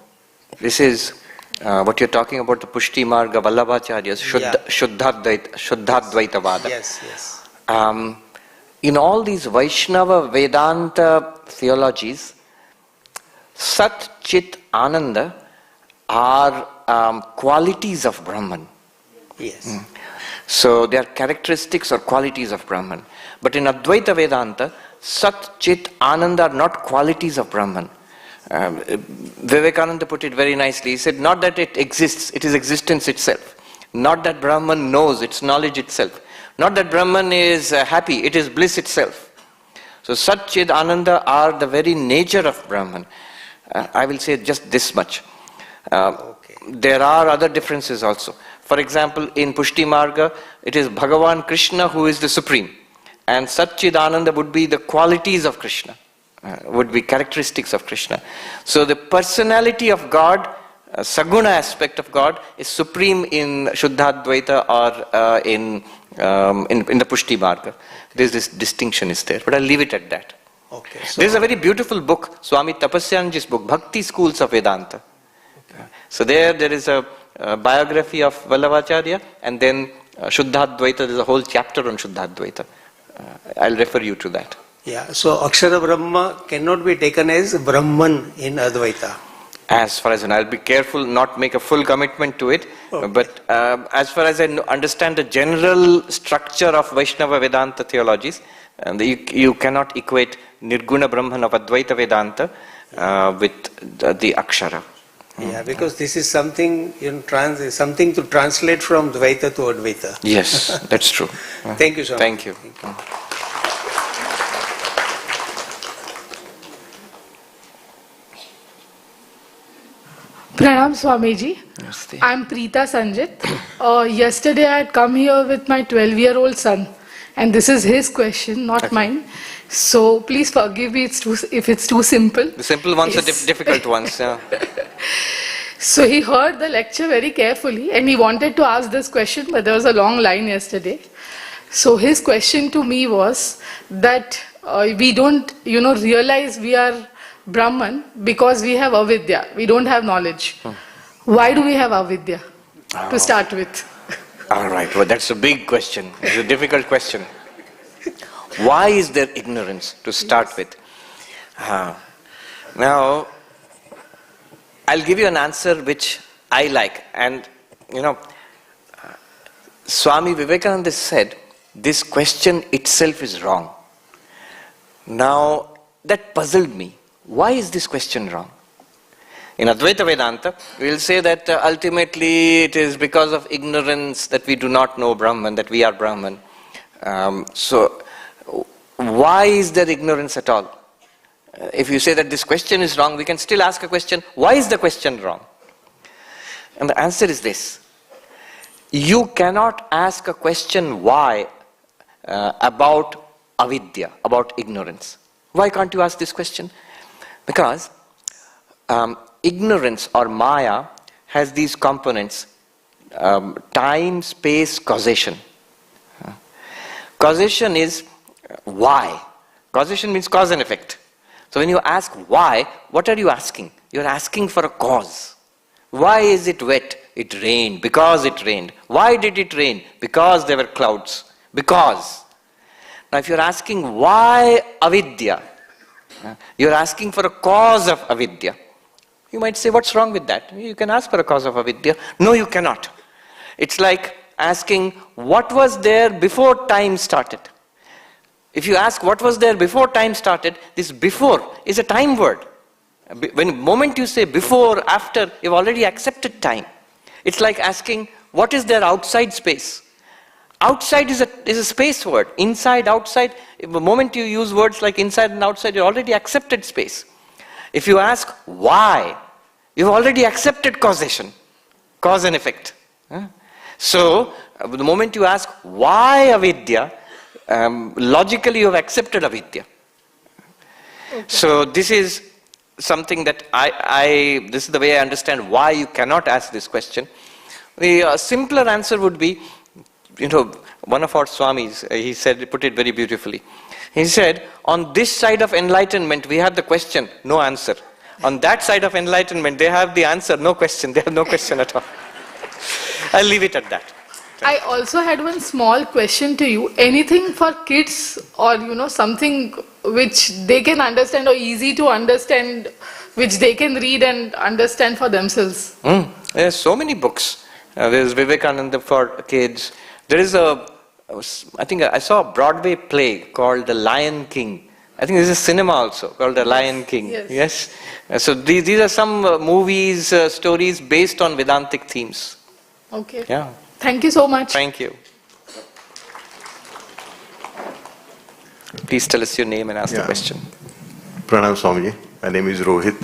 this is what you're talking about, the Pushti Marga, Vallabhacharya's Shuddhadvaita Vada. Yes. In all these Vaishnava Vedanta theologies, Sat, Chit, Ananda are qualities of Brahman. Yes. So they are characteristics or qualities of Brahman. But in Advaita Vedanta, Sat, Chit, Ananda are not qualities of Brahman. Vivekananda put it very nicely. He said, not that it exists, it is existence itself. Not that Brahman knows, it's knowledge itself. Not that Brahman is happy, it is bliss itself. So Sat Chid Ananda are the very nature of Brahman. I will say just this much. There are other differences also. For example, in Pushti Marga, it is Bhagavan Krishna who is the supreme. And Sat Chid Ananda would be the qualities of Krishna, would be characteristics of Krishna. So the personality of God, Saguna aspect of God, is supreme in Shuddhadvaita or in the Pushti Marga. This distinction is there, but I'll leave it at that. Okay. So There's a very beautiful book, Swami Tapasyanji's book, Bhakti Schools of Vedanta. Okay. So there is a biography of Vallabhacharya, and then Shuddhadvaita, there's a whole chapter on Shuddhadvaita. I'll refer you to that. yeah, so Akshara Brahma cannot be taken as Brahman in Advaita. As far as I know, I'll be careful not make a full commitment to it, but as far as I understand the general structure of Vaishnava Vedanta theologies, you cannot equate Nirguna Brahman of Advaita Vedanta with the Akshara. Yeah, because this is something something to translate from Dvaita to Advaita. Yes, that's true. Thank you so much. Thank you. Pranam Swamiji. I'm Preeta Sanjit. Yesterday I had come here with my 12-year-old son, and this is his question, not mine. So please forgive me if it's too simple. The simple ones are difficult ones. Yeah. So he heard the lecture very carefully and he wanted to ask this question, but there was a long line yesterday. So his question to me was that we don't, realize we are Brahman because we have avidya. We don't have knowledge. Why do we have avidya to start with? All right. Well, that's a big question. It's a difficult question. Why is there ignorance to start with? Now, I'll give you an answer which I like. And, Swami Vivekananda said, this question itself is wrong. Now, that puzzled me. Why is this question wrong? In Advaita Vedanta, we will say that ultimately it is because of ignorance that we do not know Brahman, that we are Brahman. So, why is there ignorance at all? If you say that this question is wrong, we can still ask a question, why is the question wrong? And the answer is this. You cannot ask a question why about avidya, about ignorance. Why can't you ask this question? Because ignorance or maya has these components, time, space, causation. Causation is why. Causation means cause and effect. So when you ask why, what are you asking? You're asking for a cause. Why is it wet? It rained. Because it rained. Why did it rain? Because there were clouds. Because. Now if you're asking why avidya, you're asking for a cause of avidya. You might say, what's wrong with that? You can ask for a cause of avidya. No, you cannot. It's like asking what was there before time started. If you ask what was there before time started, this before is a time word. When the moment you say before, after, you've already accepted time. It's like asking what is there outside space. Outside is a space word. Inside, outside, the moment you use words like inside and outside, you already accepted space. If you ask why, you've already accepted causation, cause and effect. So, the moment you ask why avidya, logically you have accepted avidya. Okay. So this is something that this is the way I understand why you cannot ask this question. The simpler answer would be, one of our Swamis, he put it very beautifully. He said, on this side of enlightenment, we have the question, no answer. On that side of enlightenment, they have the answer, no question. They have no question at all. I'll leave it at that. I also had one small question to you. Anything for kids or, something which they can understand or easy to understand, which they can read and understand for themselves? There's so many books. There's Vivekananda for kids. There is I think I saw a Broadway play called The Lion King. I think there's a cinema also called The Lion King. Yes. So these are some movies, stories based on Vedantic themes. Okay. Yeah. Thank you so much. Thank you. Please tell us your name and ask the question. Pranam Swamiji. My name is Rohit.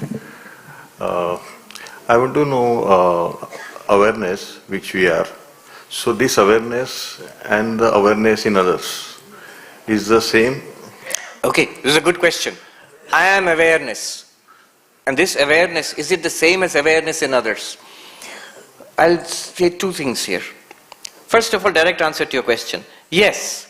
I want to know awareness, which we are. So this awareness and the awareness in others is the same? Okay, this is a good question. I am awareness. And this awareness, is it the same as awareness in others? I'll say two things here. First of all, direct answer to your question. Yes.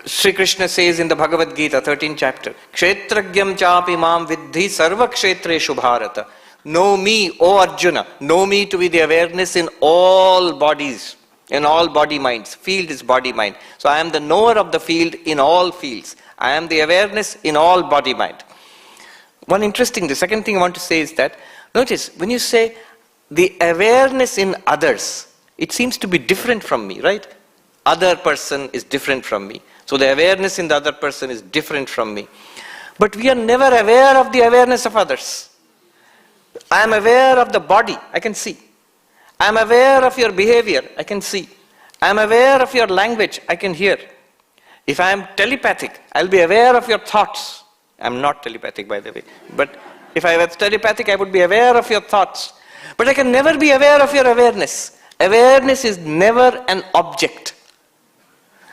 Sri Krishna says in the Bhagavad Gita, 13th chapter, Kshetragyam chapi mam vidhi sarva kshetreshu bharata. Know me, O Arjuna. Know me to be the awareness in all bodies, in all body minds. Field is body mind. So I am the knower of the field in all fields. I am the awareness in all body mind. The second thing I want to say is that, notice, when you say the awareness in others, it seems to be different from me, right? Other person is different from me. So the awareness in the other person is different from me. But we are never aware of the awareness of others. I am aware of the body, I can see. I am aware of your behavior, I can see. I am aware of your language, I can hear. If I am telepathic, I'll be aware of your thoughts. I'm not telepathic, by the way. But if I was telepathic, I would be aware of your thoughts. But I can never be aware of your awareness. Awareness is never an object.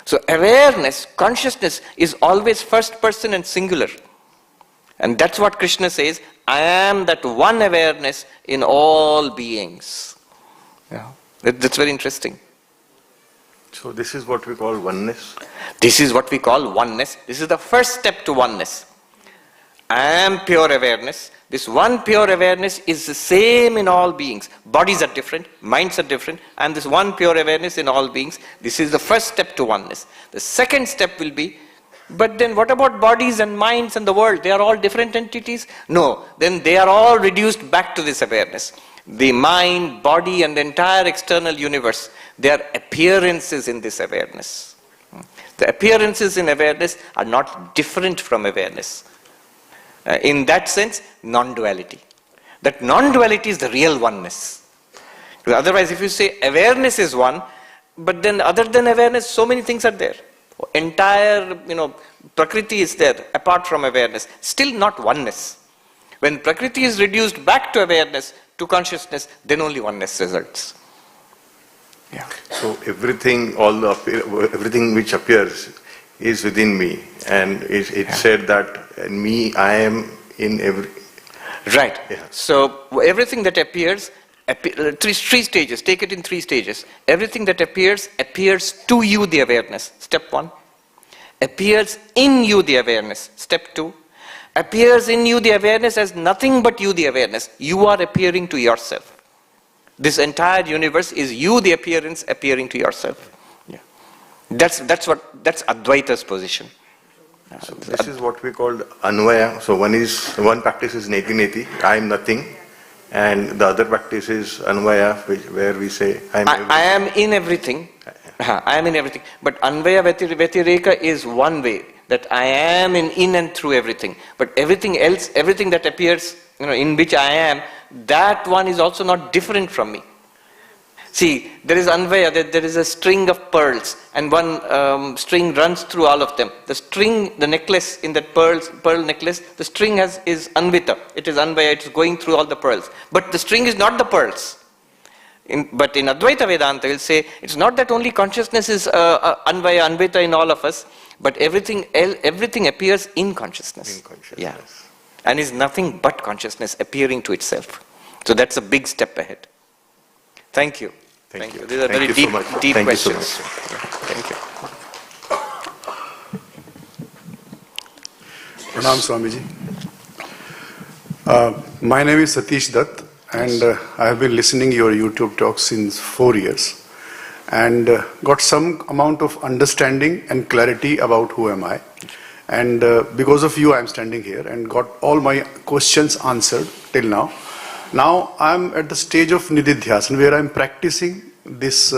So awareness, consciousness is always first person and singular. And that's what Krishna says, I am that one awareness in all beings. Yeah. That's very interesting. So this is what we call oneness? This is what we call oneness. This is the first step to oneness. I am pure awareness. This one pure awareness is the same in all beings. Bodies are different, minds are different, and this one pure awareness in all beings, this is the first step to oneness. The second step will be, but then what about bodies and minds and the world? They are all different entities? No, then they are all reduced back to this awareness. The mind, body, and the entire external universe, they are appearances in this awareness. The appearances in awareness are not different from awareness. In that sense, non-duality. That non-duality is the real oneness. Because otherwise, if you say awareness is one, but then other than awareness, so many things are there. Entire, Prakriti is there, apart from awareness. Still not oneness. When Prakriti is reduced back to awareness, to consciousness, then only oneness results. Yeah. So everything which appears is within me, and it said that in me I am in every. Right. Yeah. So everything that appears, three stages. Take it in 3 stages. Everything that appears to you, the awareness. Step 1. Appears in you, the awareness. Step 2. Appears in you, the awareness, as nothing but you, the awareness. You are appearing to yourself. This entire universe is you, the appearance, appearing to yourself. Yeah. That's Advaita's position. So this is what we called Anvaya. So one practice is neti, I am nothing, and the other practice is Anvaya, where we say I am everything. I am in everything. But Anvaya Vyatireka is one way, that I am in and through everything. But everything else, everything that appears, in which I am, that one is also not different from me. See, there is Anvaya, there is a string of pearls, and one string runs through all of them. The string, the necklace in that pearl necklace, the string is Anvita. It is Anvaya, it is going through all the pearls. But the string is not the pearls. But in Advaita Vedanta, we'll say, it's not that only consciousness is Anvaya, Anvita in all of us, but everything appears in consciousness. In consciousness. Yeah. And is nothing but consciousness appearing to itself. So that's a big step ahead. Thank you. Thank you. These are Thank very you deep, so much. deep Thank you questions. so much. Thank you. Pranam Swamiji. My name is Satish Dutt, and I have been listening to your YouTube talks since 4 years, and got some amount of understanding and clarity about who am I. And because of you, I am standing here and got all my questions answered till now. Now I am at the stage of Nididhyasan, where I am practicing this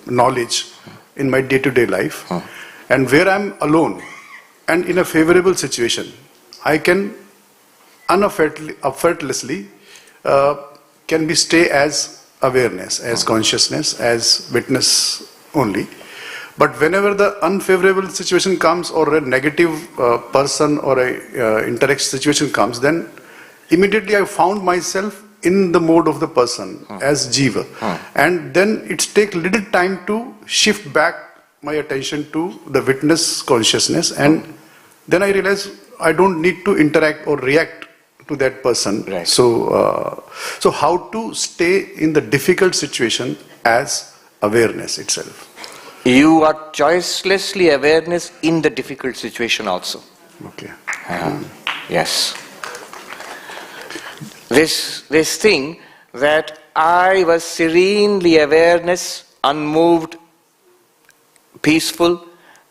knowledge in my day-to-day life, and where I am alone and in a favorable situation, I can effortlessly stay as awareness, as consciousness, as witness only. But whenever the unfavorable situation comes or a negative person or a interact situation comes, then immediately I found myself in the mode of the person as jiva. And then it takes little time to shift back my attention to the witness consciousness, and then I realize I don't need to interact or react to that person. Right. So how to stay in the difficult situation as awareness itself? You are choicelessly awareness in the difficult situation also. Okay. Yes. This thing that I was serenely awareness, unmoved, peaceful,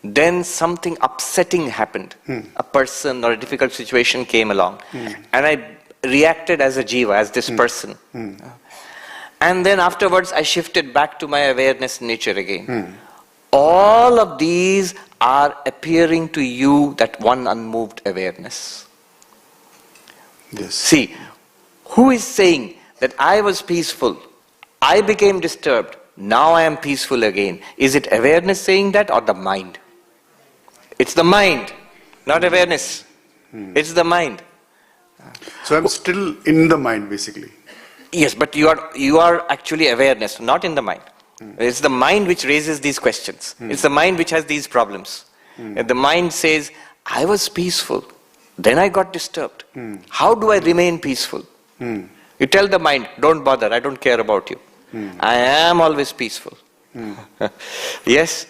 then something upsetting happened. A person or a difficult situation came along, and I reacted as a jiva, as this person. And then afterwards I shifted back to my awareness nature again. All of these are appearing to you, that one unmoved awareness. Yes. See, who is saying that I was peaceful, I became disturbed, now I am peaceful again? Is it awareness saying that or the mind? It's the mind, not awareness. It's the mind. So I'm still in the mind basically. Yes, but you are actually awareness, not in the mind. It's the mind which raises these questions. It's the mind which has these problems. And the mind says, I was peaceful, then I got disturbed. How do I remain peaceful? You tell the mind, don't bother, I don't care about you. I am always peaceful. Yes?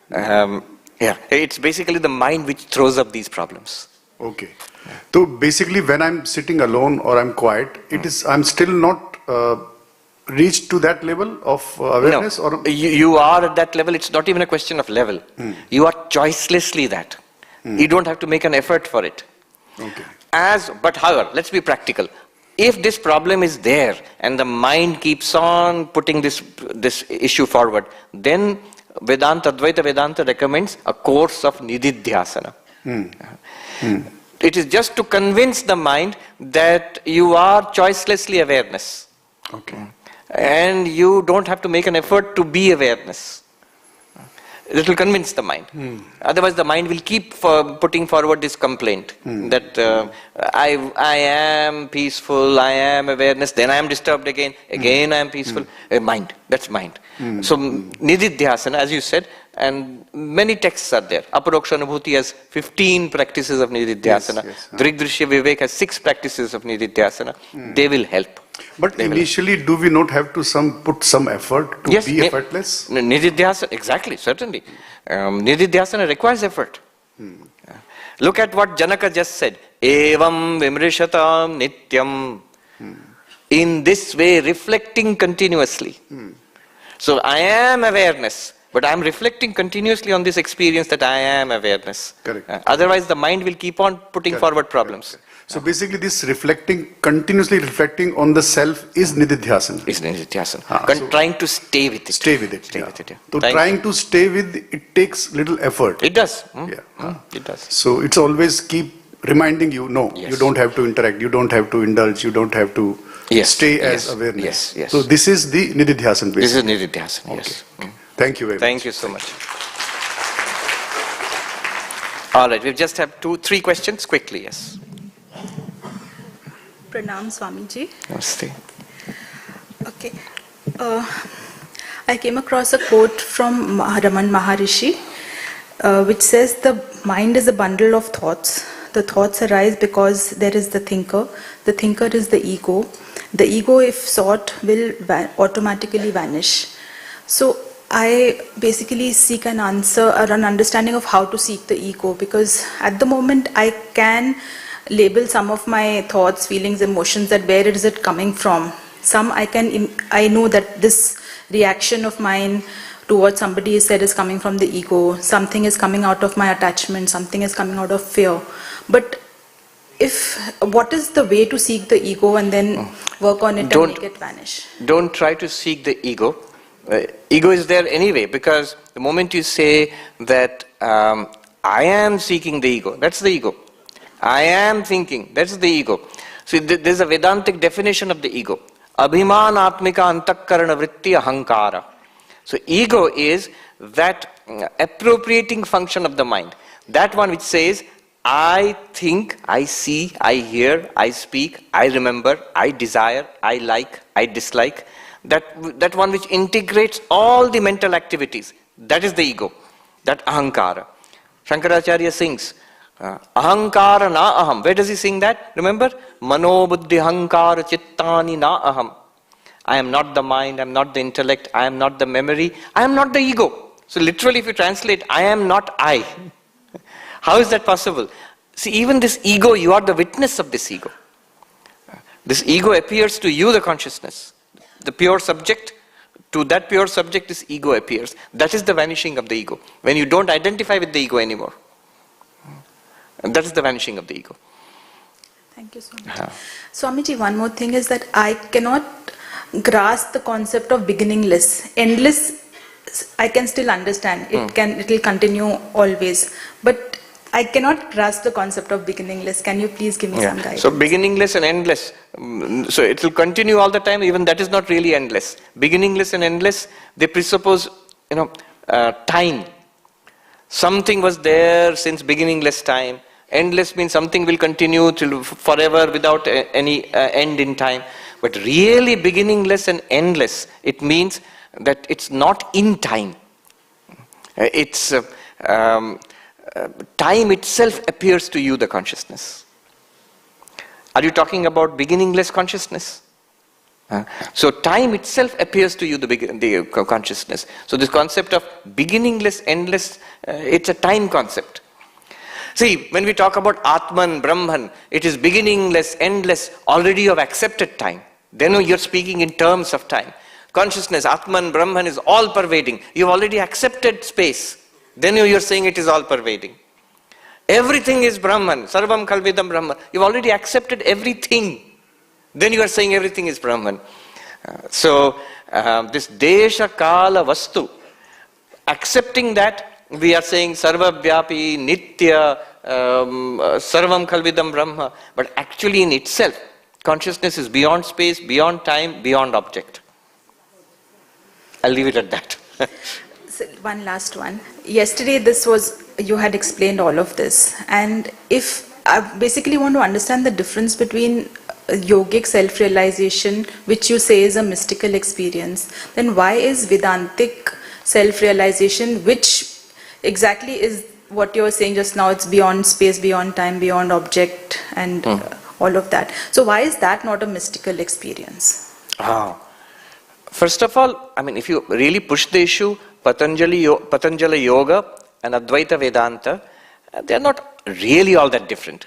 Yeah, it's basically the mind which throws up these problems. Okay. So basically when I'm sitting alone or I'm quiet, I'm still not reached to that level of awareness? No, or you are at that level. It's not even a question of level. You are choicelessly that. You don't have to make an effort for it. Okay. But however, let's be practical. If this problem is there and the mind keeps on putting this issue forward, then Advaita Vedanta recommends a course of nididhyasana. It is just to convince the mind that you are choicelessly awareness. Okay. And you don't have to make an effort to be awareness. It will convince the mind. Otherwise the mind will keep putting forward this complaint that I am peaceful, I am awareness, then I am disturbed again I am peaceful. Mind, that's mind. So nididhyasana, as you said, and many texts are there. Aparoksha Anubhuti has 15 practices of nididhyasana. Drigdrishya Vivek has 6 practices of nididhyasana. They will help. But initially, do we not have to put some effort to be effortless? Nididhyasana, exactly, certainly. Nididhyasana requires effort. Look at what Janaka just said. Evam vimrishatam nityam. In this way, reflecting continuously. So I am awareness, but I am reflecting continuously on this experience that I am awareness. Correct. Otherwise, the mind will keep on putting forward problems. Correct. So basically this continuously reflecting on the self is nididhyasana. Is nididhyasana. Trying to stay with it. Stay with it. Yeah. So trying to stay with it takes little effort. It does. It does. So it's always keep reminding you, you don't have to interact, you don't have to indulge, you don't have to stay as awareness. Yes. So this is the nididhyasana basically. This is nididhyasana, yes. Thank you very much. Thank you so much. All right, we just have 3 questions quickly, yes. Pranam Swamiji. Namaste. Okay. I came across a quote from Raman Maharishi, which says the mind is a bundle of thoughts. The thoughts arise because there is the thinker. The thinker is the ego. The ego, if sought, will automatically vanish. So I basically seek an answer or an understanding of how to seek the ego, because at the moment I can label some of my thoughts, feelings, emotions, that where is it coming from. Some I know that this reaction of mine to what somebody said is coming from the ego, something is coming out of my attachment, something is coming out of fear. But what is the way to seek the ego and then work on it and make it vanish? Don't try to seek the ego. Ego is there anyway, because the moment you say that I am seeking the ego, that's the ego. I am thinking, that's the ego. See, there's a Vedantic definition of the ego. Abhimanatmika antakkarana vritti ahankara. So ego is that appropriating function of the mind. That one which says, I think, I see, I hear, I speak, I remember, I desire, I like, I dislike. That one which integrates all the mental activities. That is the ego. That ahankara. Shankaracharya sings, ahankara na aham. Where does he sing that? Remember? Mano buddhi ahankara chittani na aham. I am not the mind, I am not the intellect, I am not the memory, I am not the ego. So literally if you translate, I am not I. How is that possible? See, even this ego, you are the witness of this ego. This ego appears to you, the consciousness. The pure subject, to that pure subject this ego appears. That is the vanishing of the ego. When you don't identify with the ego anymore. And that is the vanishing of the ego. Thank you so much. Swamiji, one more thing is that I cannot grasp the concept of beginningless. Endless, I can still understand. It will continue always. But I cannot grasp the concept of beginningless. Can you please give me some guidance? So beginningless and endless. So it will continue all the time. Even that is not really endless. Beginningless and endless, they presuppose, time. Something was there since beginningless time. Endless means something will continue till forever without any end in time. But really beginningless and endless, it means that it's not in time. It's time itself appears to you, the consciousness. Are you talking about beginningless consciousness? So time itself appears to you, the consciousness. So this concept of beginningless, endless, it's a time concept. See, when we talk about Atman, Brahman, it is beginningless, endless, already you have accepted time. Then you're speaking in terms of time. Consciousness, Atman, Brahman is all pervading. You've already accepted space. Then you're saying it is all pervading. Everything is Brahman, Sarvam Kalvidam Brahman. You've already accepted everything. Then you are saying everything is Brahman. So this Desha Kala Vastu, accepting that, we are saying Sarva Vyapi, Nitya, Sarvam Kalvidam Brahma. But actually in itself, consciousness is beyond space, beyond time, beyond object. I'll leave it at that. So one last one. Yesterday you had explained all of this. And if I basically want to understand the difference between yogic self-realization, which you say is a mystical experience, then why is Vedantic self-realization, which exactly is what you're saying just now, it's beyond space, beyond time, beyond object, and all of that. So why is that not a mystical experience? First of all, if you really push the issue, Patanjali Yoga and Advaita Vedanta, they are not really all that different.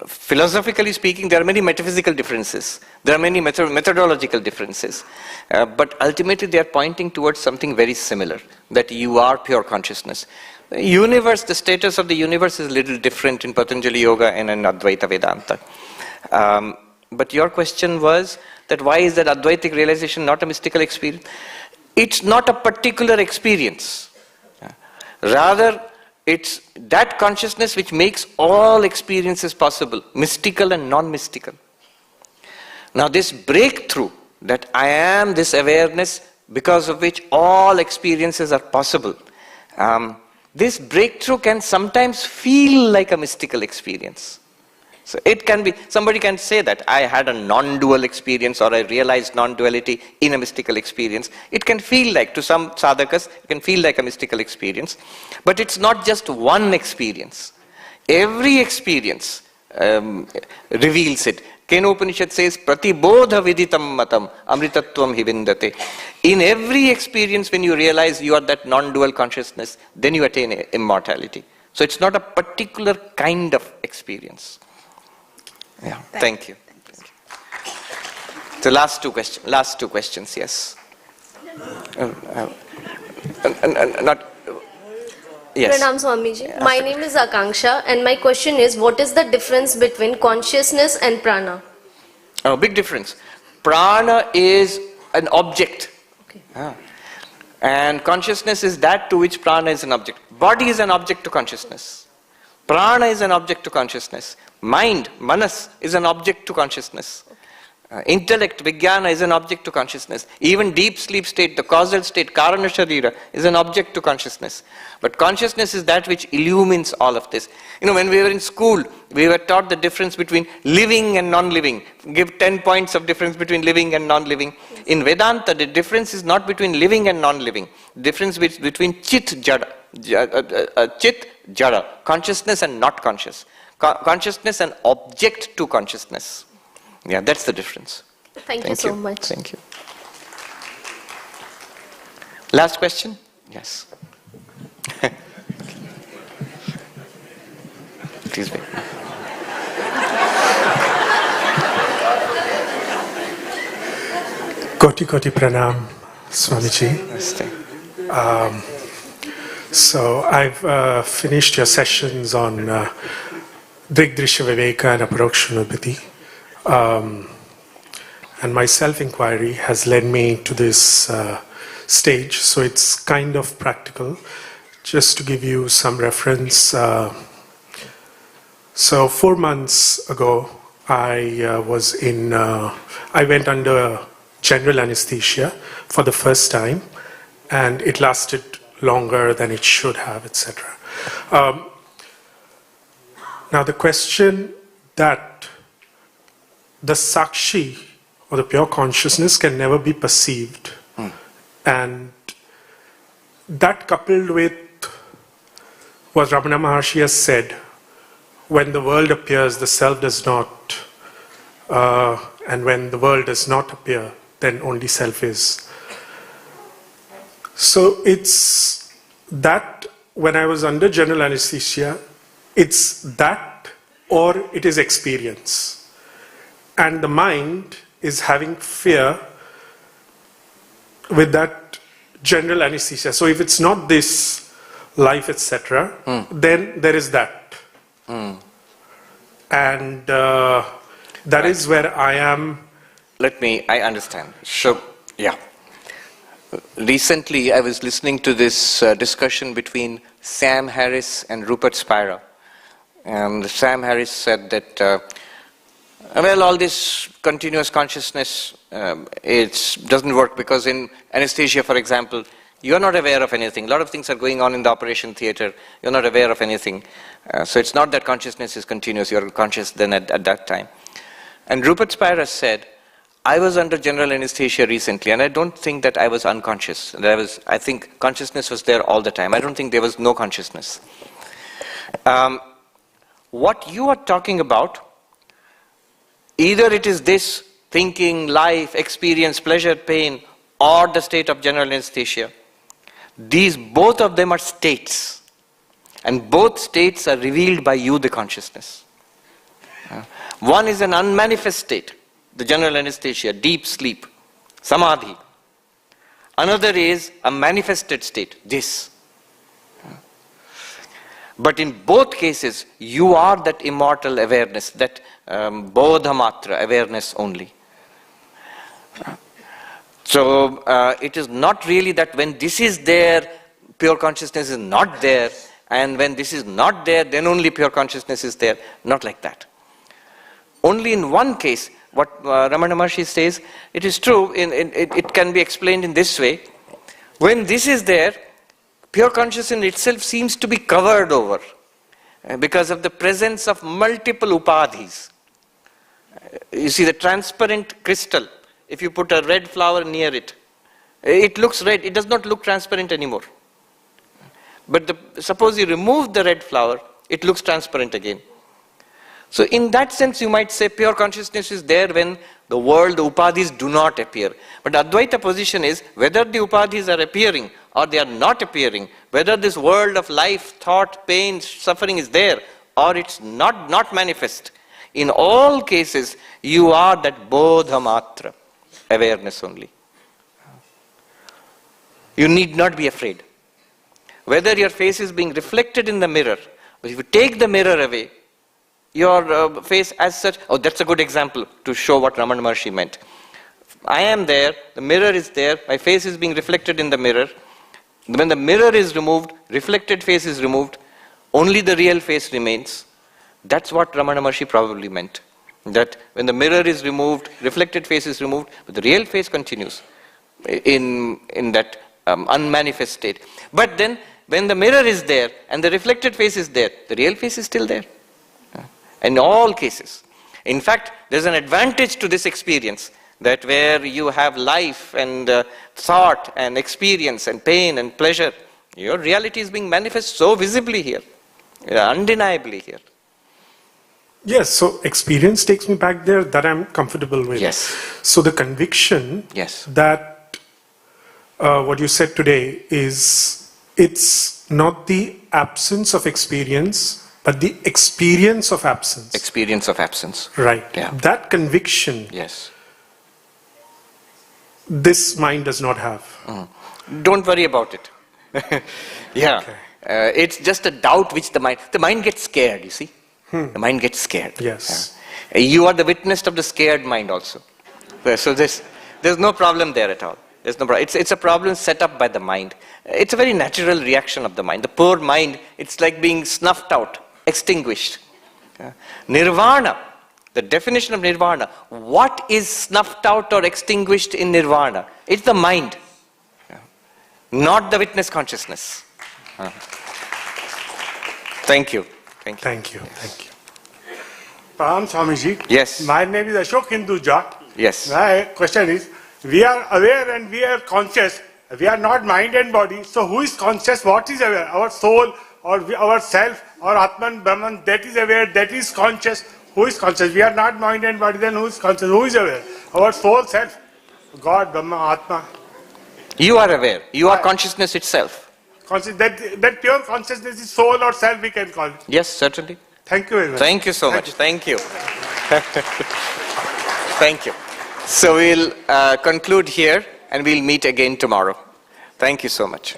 Philosophically speaking, there are many metaphysical differences. There are many methodological differences. But ultimately they are pointing towards something very similar, that you are pure consciousness. The universe, the status of the universe is a little different in Patanjali Yoga and in Advaita Vedanta. But your question was that why is that Advaitic realization not a mystical experience? It's not a particular experience. Rather, it's that consciousness which makes all experiences possible, mystical and non-mystical. Now this breakthrough, that I am this awareness because of which all experiences are possible, this breakthrough can sometimes feel like a mystical experience. So it can be, somebody can say that I had a non-dual experience or I realized non-duality in a mystical experience. It can feel like, to some sadhakas, it can feel like a mystical experience. But it's not just one experience. Every experience reveals it. Kenopanishad says, Pratibodha viditam matam amritatvam hivindate. In every experience when you realize you are that non-dual consciousness, then you attain immortality. So it's not a particular kind of experience. Yeah, thank you. The last two questions, yes. Yes. Pranam Swamiji. My name is Akanksha and my question is, what is the difference between consciousness and prana? Oh, big difference. Prana is an object. Okay. And consciousness is that to which prana is an object. Body is an object to consciousness. Prana is an object to consciousness. Mind, manas, is an object to consciousness. Intellect, Vijnana, is an object to consciousness. Even deep sleep state, the causal state, Karana Sharira, is an object to consciousness. But consciousness is that which illumines all of this. When we were in school, we were taught the difference between living and non-living. Give 10 points of difference between living and non-living. In Vedanta, the difference is not between living and non-living. The difference is between Chit, Jada. Chit, Jada. Consciousness and not conscious. Consciousness and object to consciousness. Yeah, that's the difference. Thank you so much. Thank you. Last question? Yes. Please wait. Koti Koti Pranam, Swamiji. So I've finished your sessions on Drigdrishya Viveka and Aparokshanubhati. And my self-inquiry has led me to this stage, so it's kind of practical. Just to give you some reference, so 4 months ago, I went under general anesthesia for the first time, and it lasted longer than it should have, etc. Now the question that the Sakshi, or the pure consciousness, can never be perceived. And that, coupled with what Ramana Maharshi has said, when the world appears, the self does not, and when the world does not appear, then only self is. So it's that, when I was under general anesthesia, it's that or it is experience. And the mind is having fear with that general anesthesia. So if it's not this, life, etc., then there is that. And that is where I am. I understand. So, yeah. Recently, I was listening to this discussion between Sam Harris and Rupert Spira. And Sam Harris said that all this continuous consciousness, it doesn't work because in anesthesia, for example, you're not aware of anything. A lot of things are going on in the operation theater. You're not aware of anything. So it's not that consciousness is continuous. You're conscious then at that time. And Rupert Spira said, I was under general anesthesia recently, and I don't think that I was unconscious. I think consciousness was there all the time. I don't think there was no consciousness. What you are talking about, either it is this thinking, life, experience, pleasure, pain, or the state of general anesthesia. Both of them are states. And both states are revealed by you, the consciousness. One is an unmanifest state, the general anesthesia, deep sleep, samadhi. Another is a manifested state, this. But in both cases, you are that immortal awareness, that bodhamatra, awareness only. So it is not really that when this is there, pure consciousness is not there, and when this is not there, then only pure consciousness is there. Not like that. Only in one case, what Ramana Maharshi says, it is true, it can be explained in this way. When this is there, pure consciousness itself seems to be covered over because of the presence of multiple upadhis. You see the transparent crystal, if you put a red flower near it, it looks red, it does not look transparent anymore. But suppose you remove the red flower, it looks transparent again. So in that sense you might say pure consciousness is there when the world, the upadhis do not appear. But Advaita position is whether the upadhis are appearing or they are not appearing, whether this world of life, thought, pain, suffering is there or it's not manifest. In all cases, you are that bodhamatra, awareness only. You need not be afraid. Whether your face is being reflected in the mirror, if you take the mirror away, your face as such, that's a good example to show what Ramana Maharshi meant. I am there, the mirror is there, my face is being reflected in the mirror. When the mirror is removed, reflected face is removed, only the real face remains. That's what Ramana Maharshi probably meant. That when the mirror is removed, reflected face is removed, but the real face continues in that unmanifest state. But then, when the mirror is there and the reflected face is there, the real face is still there. In all cases. In fact, there's an advantage to this experience, that where you have life and thought and experience and pain and pleasure, your reality is being manifest so visibly here, undeniably here. Yes, so experience takes me back there, that I'm comfortable with. Yes. So the conviction that what you said today is, it's not the absence of experience, but the experience of absence. Experience of absence. Right. Yeah. That conviction. Yes. This mind does not have. Don't worry about it. Yeah. Okay. It's just a doubt which the mind gets scared, you see. The mind gets scared. Yes. You are the witness of the scared mind also. So there's no problem there at all. There's no problem. It's a problem set up by the mind. It's a very natural reaction of the mind. The poor mind, it's like being snuffed out, extinguished. Nirvana, the definition of nirvana. What is snuffed out or extinguished in nirvana? It's the mind, not the witness consciousness. Thank you. Thank you. Thank you. Thank you. Pranam Swamiji. Yes. My name is Ashok Hinduja. Yes. My question is, we are aware and we are conscious. We are not mind and body. So who is conscious? What is aware? Our soul or our self or Atman, Brahman, that is aware, that is conscious. Who is conscious? We are not mind and body, then who is conscious? Who is aware? Our soul, self, God, Brahma, Atma. You are aware. You are consciousness itself. That pure consciousness is soul or self, we can call it. Yes, certainly. Thank you very much. Thank you so much. Thank you. Thank you. So we'll conclude here and we'll meet again tomorrow. Thank you so much.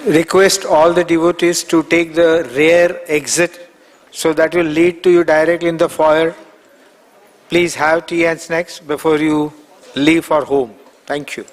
Request all the devotees to take the rear exit, so that will lead to you directly in the foyer. Please have tea and snacks before you leave for home. Thank you.